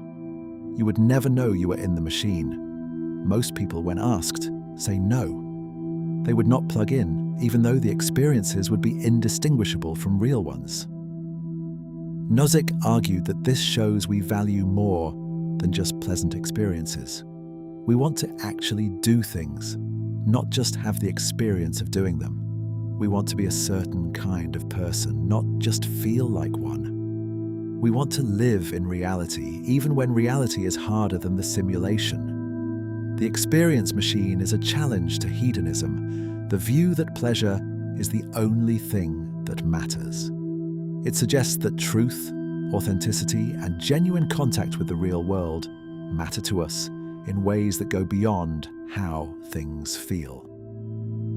You would never know you were in the machine. Most people, when asked, say no. They would not plug in, even though the experiences would be indistinguishable from real ones. Nozick argued that this shows we value more than just pleasant experiences. We want to actually do things, not just have the experience of doing them. We want to be a certain kind of person, not just feel like one. We want to live in reality, even when reality is harder than the simulation. The experience machine is a challenge to hedonism, the view that pleasure is the only thing that matters. It suggests that truth, authenticity, and genuine contact with the real world matter to us in ways that go beyond how things feel.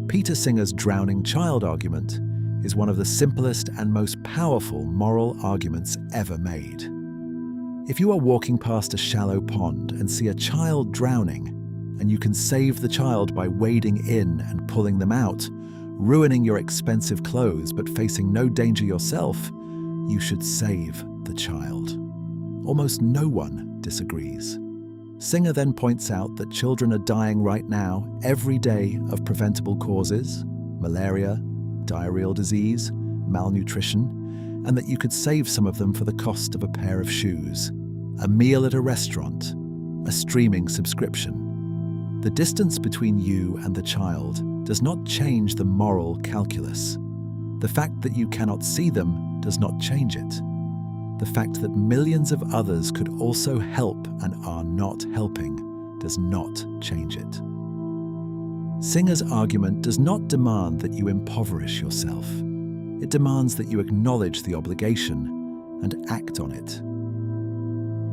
Peter Singer's drowning child argument is one of the simplest and most powerful moral arguments ever made. If you are walking past a shallow pond and see a child drowning, and you can save the child by wading in and pulling them out, ruining your expensive clothes but facing no danger yourself, you should save the child. Almost no one disagrees. Singer then points out that children are dying right now every day of preventable causes, malaria, diarrheal disease, malnutrition, and that you could save some of them for the cost of a pair of shoes, a meal at a restaurant, a streaming subscription. The distance between you and the child does not change the moral calculus. The fact that you cannot see them does not change it. The fact that millions of others could also help and are not helping does not change it. Singer's argument does not demand that you impoverish yourself. It demands that you acknowledge the obligation and act on it.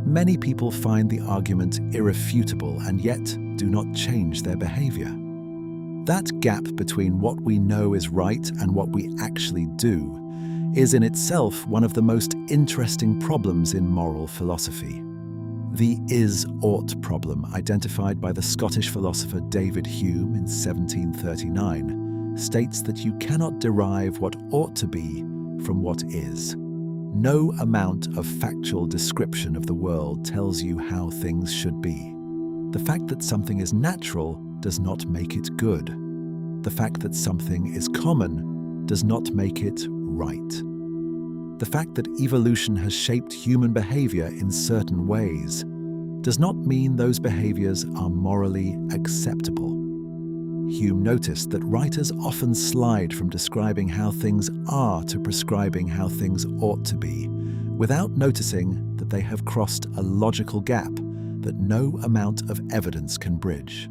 Many people find the argument irrefutable and yet do not change their behavior. That gap between what we know is right and what we actually do is in itself one of the most interesting problems in moral philosophy. The is-ought problem, identified by the Scottish philosopher David Hume in 1739, states that you cannot derive what ought to be from what is. No amount of factual description of the world tells you how things should be. The fact that something is natural does not make it good. The fact that something is common does not make it right. The fact that evolution has shaped human behavior in certain ways does not mean those behaviors are morally acceptable. Hume noticed that writers often slide from describing how things are to prescribing how things ought to be, without noticing that they have crossed a logical gap that no amount of evidence can bridge.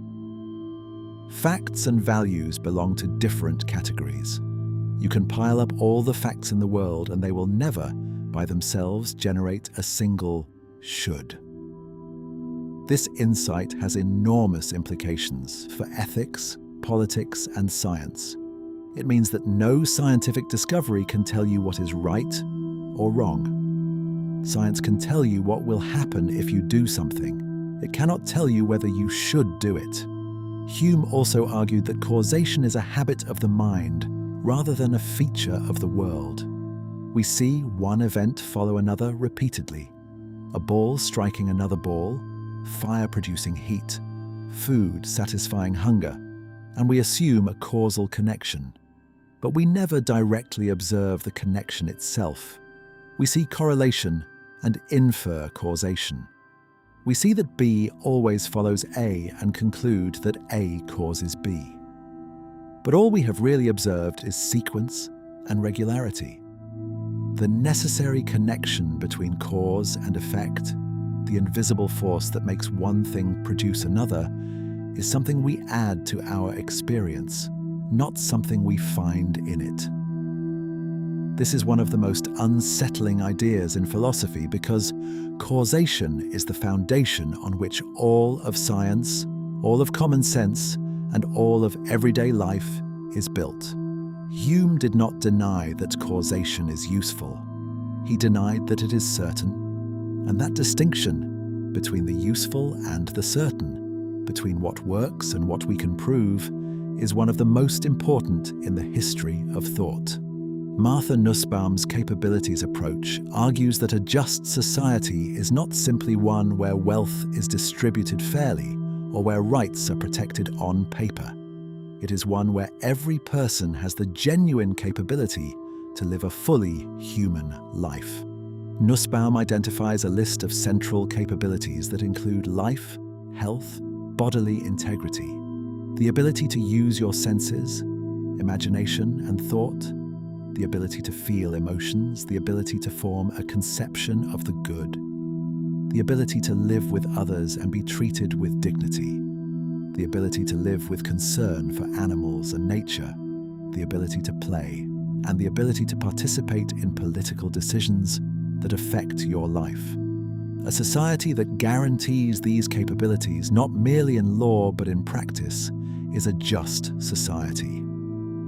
Facts and values belong to different categories. You can pile up all the facts in the world and they will never, by themselves, generate a single should. This insight has enormous implications for ethics, politics, and science. It means that no scientific discovery can tell you what is right or wrong. Science can tell you what will happen if you do something. It cannot tell you whether you should do it. Hume also argued that causation is a habit of the mind rather than a feature of the world. We see one event follow another repeatedly. A ball striking another ball, fire producing heat, food satisfying hunger, and we assume a causal connection. But we never directly observe the connection itself. We see correlation and infer causation. We see that B always follows A and conclude that A causes B. But all we have really observed is sequence and regularity. The necessary connection between cause and effect the invisible force that makes one thing produce another, is something we add to our experience, not something we find in it. This is one of the most unsettling ideas in philosophy because causation is the foundation on which all of science, all of common sense, and all of everyday life is built. Hume did not deny that causation is useful. He denied that it is certain, and that distinction between the useful and the certain, between what works and what we can prove, is one of the most important in the history of thought. Martha Nussbaum's capabilities approach argues that a just society is not simply one where wealth is distributed fairly or where rights are protected on paper. It is one where every person has the genuine capability to live a fully human life. Nussbaum identifies a list of central capabilities that include life, health, bodily integrity, the ability to use your senses, imagination and thought, the ability to feel emotions, the ability to form a conception of the good, the ability to live with others and be treated with dignity, the ability to live with concern for animals and nature, the ability to play, and the ability to participate in political decisions that affect your life. A society that guarantees these capabilities, not merely in law but in practice, is a just society.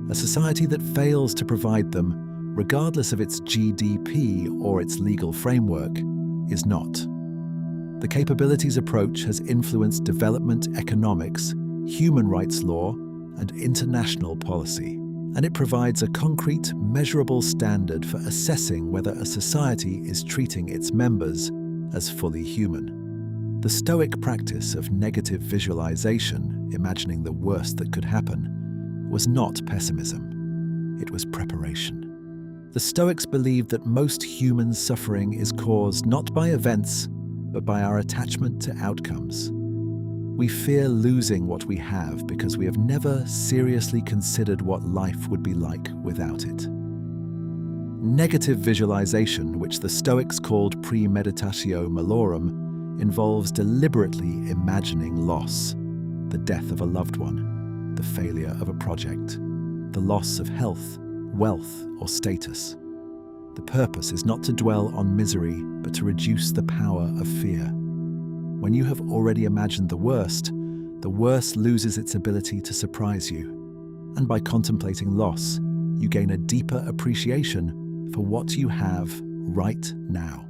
A society that fails to provide them, regardless of its GDP or its legal framework, is not. The capabilities approach has influenced development economics, human rights law, and international policy, and it provides a concrete, measurable standard for assessing whether a society is treating its members as fully human. The Stoic practice of negative visualization, imagining the worst that could happen, was not pessimism. It was preparation. The Stoics believed that most human suffering is caused not by events, but by our attachment to outcomes. We fear losing what we have because we have never seriously considered what life would be like without it. Negative visualization, which the Stoics called premeditatio malorum, involves deliberately imagining loss, the death of a loved one, the failure of a project, the loss of health, wealth, or status. The purpose is not to dwell on misery, but to reduce the power of fear. When you have already imagined the worst loses its ability to surprise you. And by contemplating loss, you gain a deeper appreciation for what you have right now.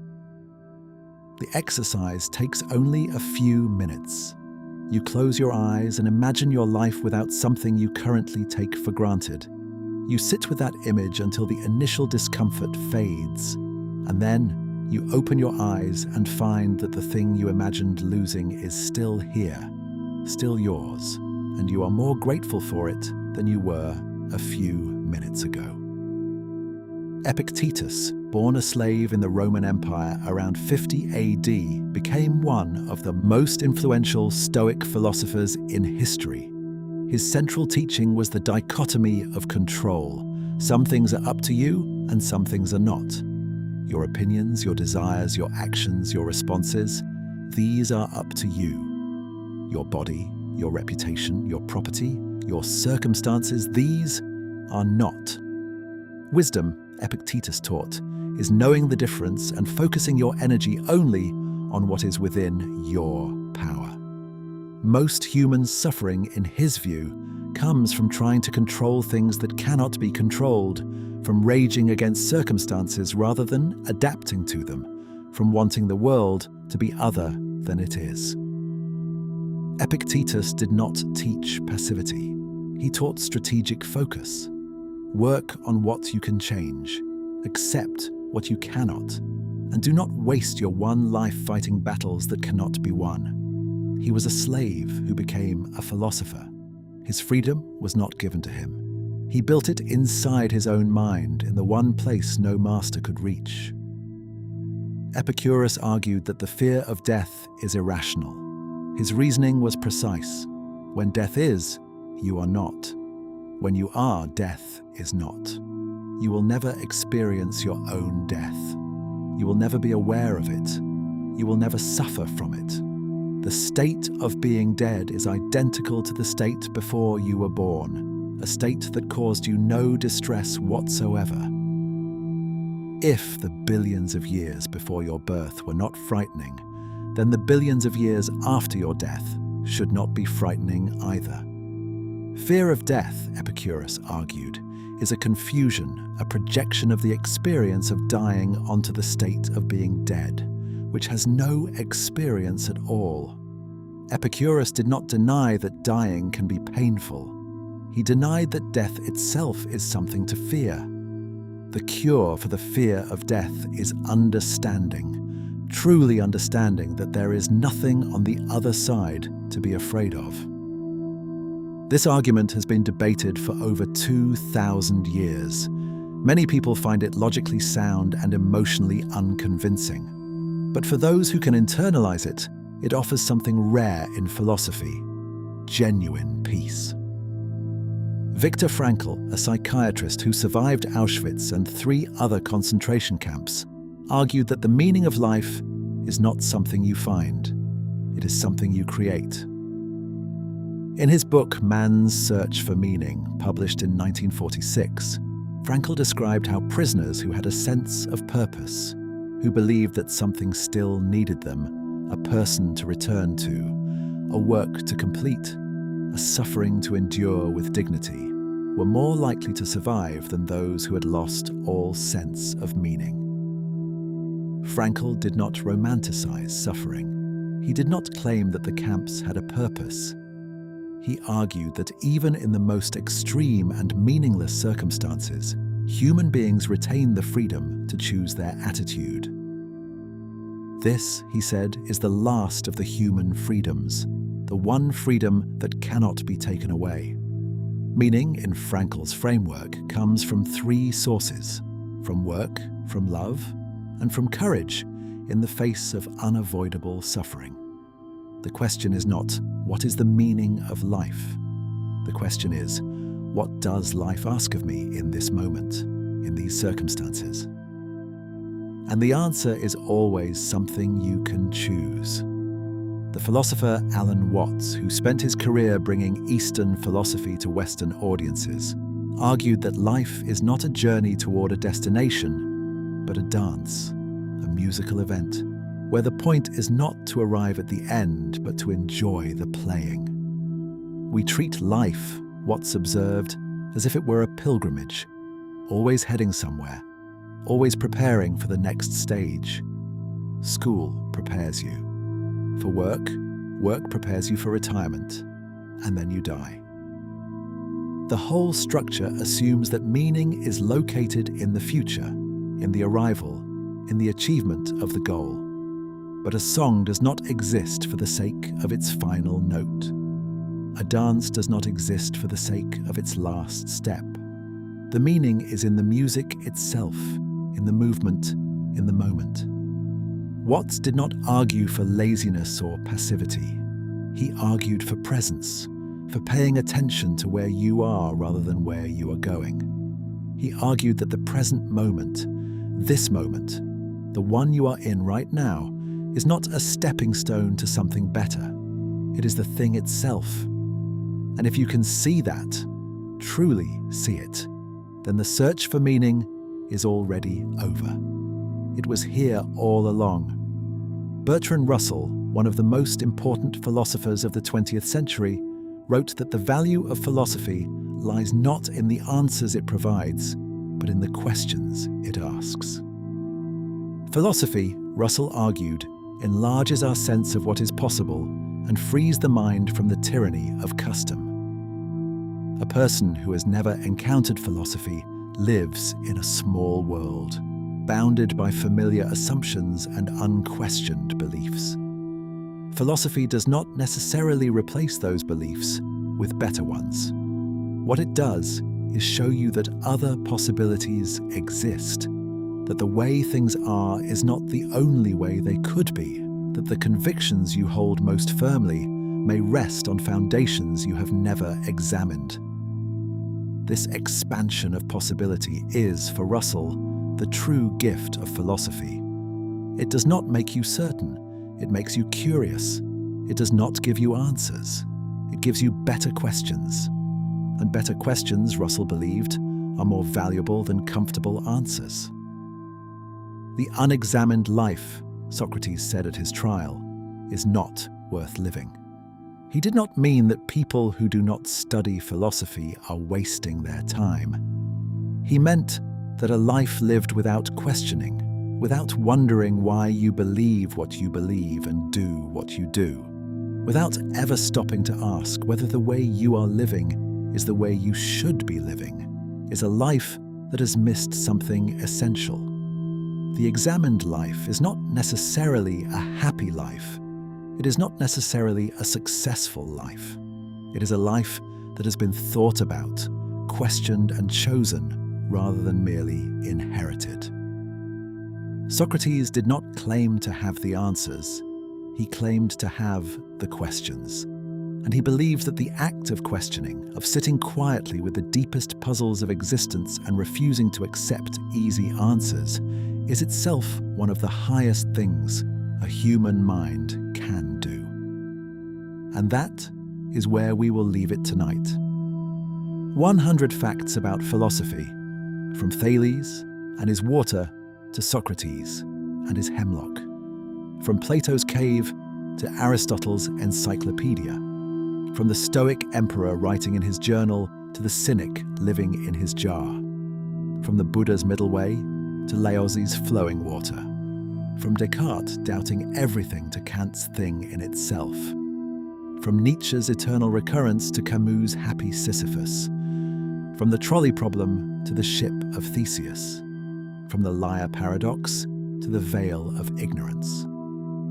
The exercise takes only a few minutes. You close your eyes and imagine your life without something you currently take for granted. You sit with that image until the initial discomfort fades, and then you open your eyes and find that the thing you imagined losing is still here, still yours, and you are more grateful for it than you were a few minutes ago. Epictetus, born a slave in the Roman Empire around 50 AD, became one of the most influential Stoic philosophers in history. His central teaching was the dichotomy of control. Some things are up to you, and some things are not. Your opinions, your desires, your actions, your responses, these are up to you. Your body, your reputation, your property, your circumstances, these are not. Wisdom, Epictetus taught, is knowing the difference and focusing your energy only on what is within your power. Most human suffering, in his view, comes from trying to control things that cannot be controlled, from raging against circumstances rather than adapting to them, from wanting the world to be other than it is. Epictetus did not teach passivity. He taught strategic focus. Work on what you can change, accept what you cannot, and do not waste your one life fighting battles that cannot be won. He was a slave who became a philosopher. His freedom was not given to him. He built it inside his own mind, in the one place no master could reach. Epicurus argued that the fear of death is irrational. His reasoning was precise. When death is, you are not. When you are, death is not. You will never experience your own death. You will never be aware of it. you will never suffer from it. The state of being dead is identical to the state before you were born, a state that caused you no distress whatsoever. If the billions of years before your birth were not frightening, then the billions of years after your death should not be frightening either. Fear of death, Epicurus argued, is a confusion, a projection of the experience of dying onto the state of being dead, which has no experience at all. Epicurus did not deny that dying can be painful. He denied that death itself is something to fear. The cure for the fear of death is understanding, truly understanding that there is nothing on the other side to be afraid of. This argument has been debated for over 2,000 years. Many people find it logically sound and emotionally unconvincing. But for those who can internalize it, it offers something rare in philosophy: genuine peace. Viktor Frankl, a psychiatrist who survived Auschwitz and 3 other concentration camps, argued that the meaning of life is not something you find, it is something you create. In his book Man's Search for Meaning, published in 1946, Frankl described how prisoners who had a sense of purpose, who believed that something still needed them, a person to return to, a work to complete, a suffering to endure with dignity, were more likely to survive than those who had lost all sense of meaning. Frankl did not romanticize suffering. He did not claim that the camps had a purpose. He argued that even in the most extreme and meaningless circumstances, human beings retain the freedom to choose their attitude. This, he said, is the last of the human freedoms, the one freedom that cannot be taken away. Meaning, in Frankl's framework, comes from 3 sources: from work, from love, and from courage in the face of unavoidable suffering. The question is not, what is the meaning of life? The question is, what does life ask of me in this moment, in these circumstances? And the answer is always something you can choose. The philosopher Alan Watts, who spent his career bringing Eastern philosophy to Western audiences, argued that life is not a journey toward a destination, but a dance, a musical event, where the point is not to arrive at the end, but to enjoy the playing. We treat life, Watts observed, as if it were a pilgrimage, always heading somewhere, always preparing for the next stage. School prepares you. For work, work prepares you for retirement, and then you die. The whole structure assumes that meaning is located in the future, in the arrival, in the achievement of the goal. But a song does not exist for the sake of its final note. A dance does not exist for the sake of its last step. The meaning is in the music itself, in the movement, in the moment. Watts did not argue for laziness or passivity. He argued for presence, for paying attention to where you are rather than where you are going. He argued that the present moment, this moment, the one you are in right now, is not a stepping stone to something better. It is the thing itself. And if you can see that, truly see it, then the search for meaning is already over. It was here all along. Bertrand Russell, one of the most important philosophers of the 20th century, wrote that the value of philosophy lies not in the answers it provides, but in the questions it asks. Philosophy, Russell argued, enlarges our sense of what is possible and frees the mind from the tyranny of custom. A person who has never encountered philosophy lives in a small world, bounded by familiar assumptions and unquestioned beliefs. Philosophy does not necessarily replace those beliefs with better ones. What it does is show you that other possibilities exist, that the way things are is not the only way they could be, that the convictions you hold most firmly may rest on foundations you have never examined. This expansion of possibility is, for Russell, the true gift of philosophy. It does not make you certain, It makes you curious. It does not give you answers. It gives you better questions. And better questions, Russell believed, are more valuable than comfortable answers. The unexamined life, Socrates said at his trial, is not worth living. He did not mean that people who do not study philosophy are wasting their time. He meant that a life lived without questioning, without wondering why you believe what you believe and do what you do, without ever stopping to ask whether the way you are living is the way you should be living, is a life that has missed something essential. The examined life is not necessarily a happy life. It is not necessarily a successful life. It is a life that has been thought about, questioned and chosen rather than merely inherited. Socrates did not claim to have the answers. He claimed to have the questions. And he believed that the act of questioning, of sitting quietly with the deepest puzzles of existence and refusing to accept easy answers, is itself one of the highest things a human mind can do. And that is where we will leave it tonight. 100 facts about philosophy, from Thales and his water to Socrates and his hemlock, from Plato's cave to Aristotle's encyclopedia, from the Stoic emperor writing in his journal to the cynic living in his jar, from the Buddha's middle way to Laozi's flowing water, from Descartes doubting everything to Kant's thing in itself, from Nietzsche's eternal recurrence to Camus' happy Sisyphus, from the trolley problem to the ship of Theseus, from the liar paradox to the veil of ignorance,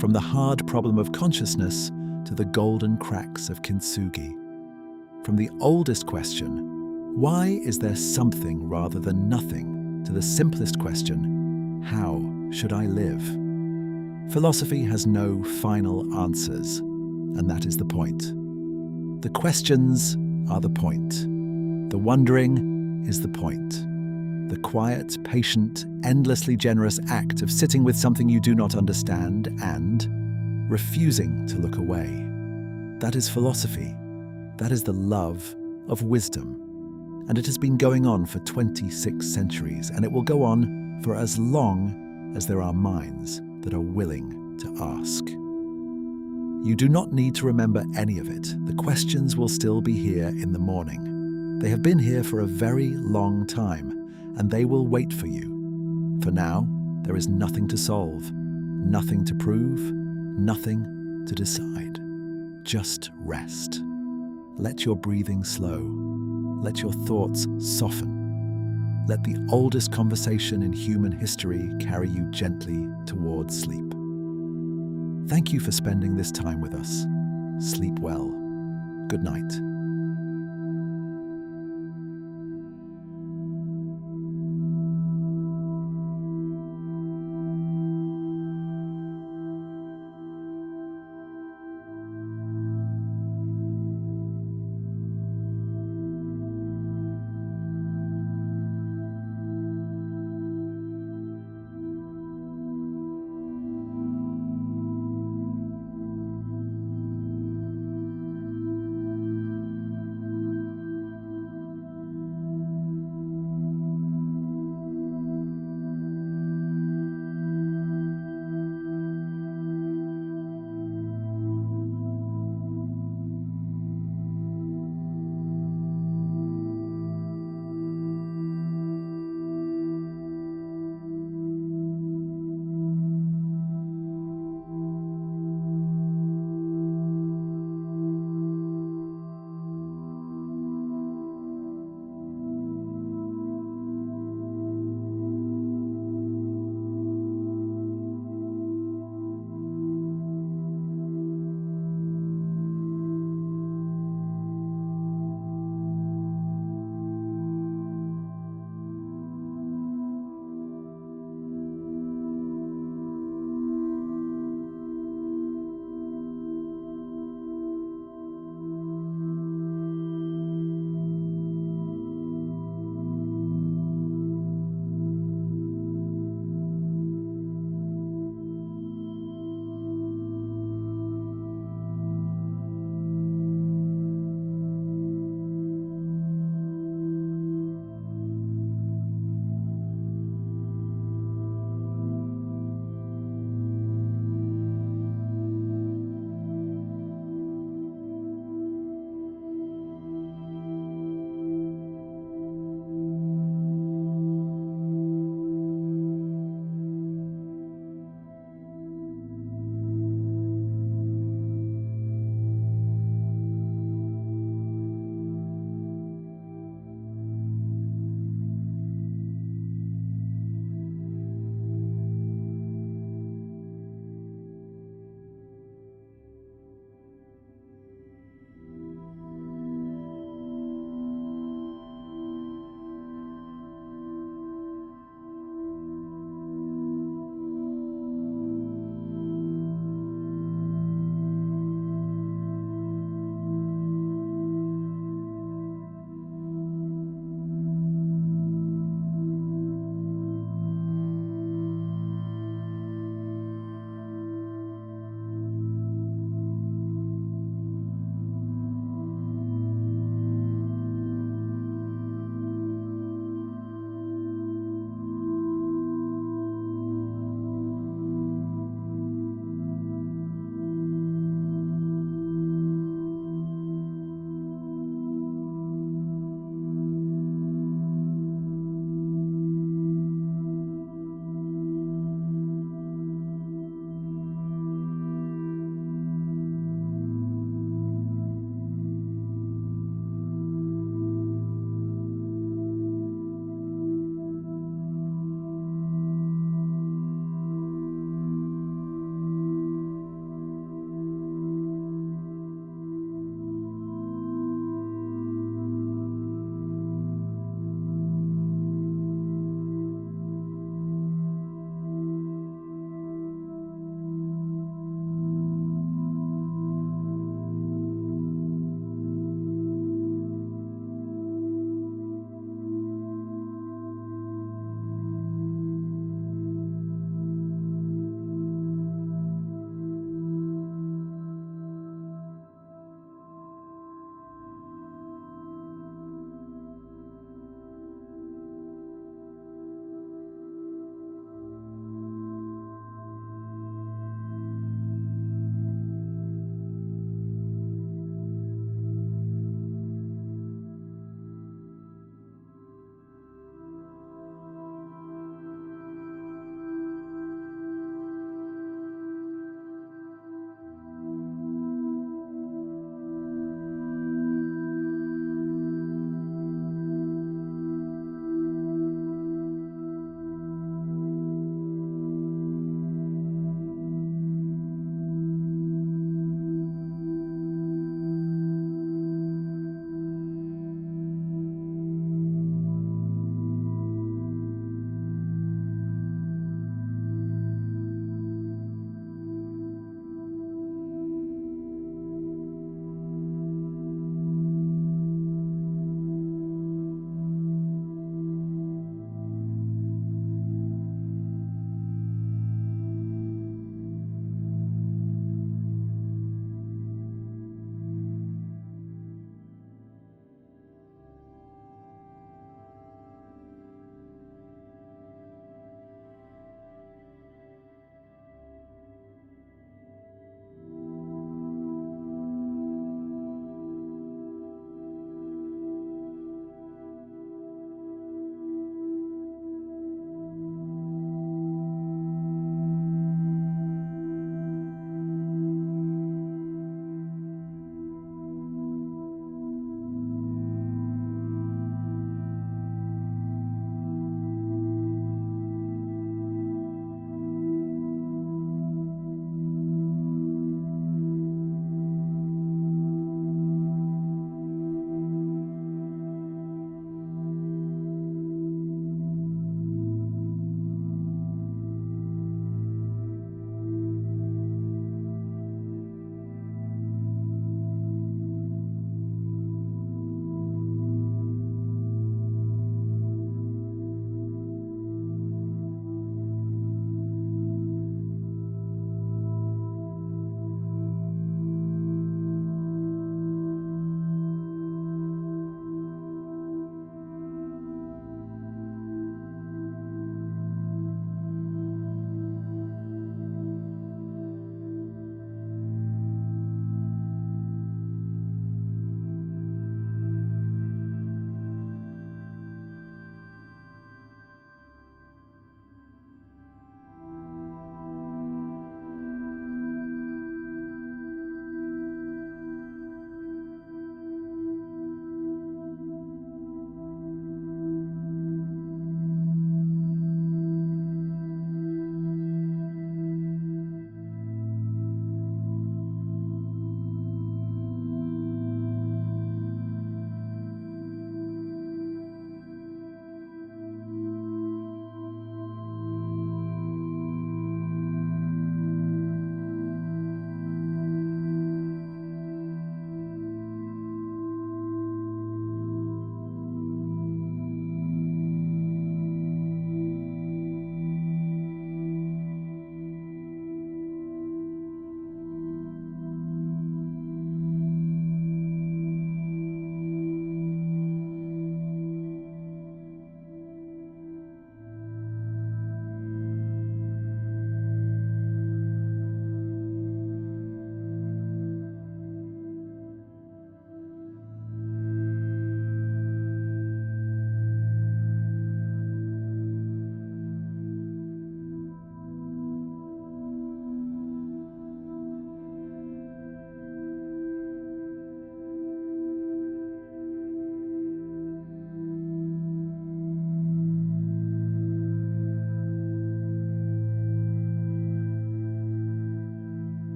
from the hard problem of consciousness to the golden cracks of kintsugi, from the oldest question, why is there something rather than nothing, to the simplest question, how should I live? Philosophy has no final answers, and that is the point. The questions are the point. The wondering is the point. The quiet, patient, endlessly generous act of sitting with something you do not understand and refusing to look away. That is philosophy. That is the love of wisdom. And it has been going on for 26 centuries, and it will go on for as long as there are minds that are willing to ask. You do not need to remember any of it. The questions will still be here in the morning. They have been here for a very long time, and they will wait for you. For now, there is nothing to solve, nothing to prove, nothing to decide. Just rest. Let your breathing slow. Let your thoughts soften. Let the oldest conversation in human history carry you gently towards sleep. Thank you for spending this time with us. Sleep well. Good night.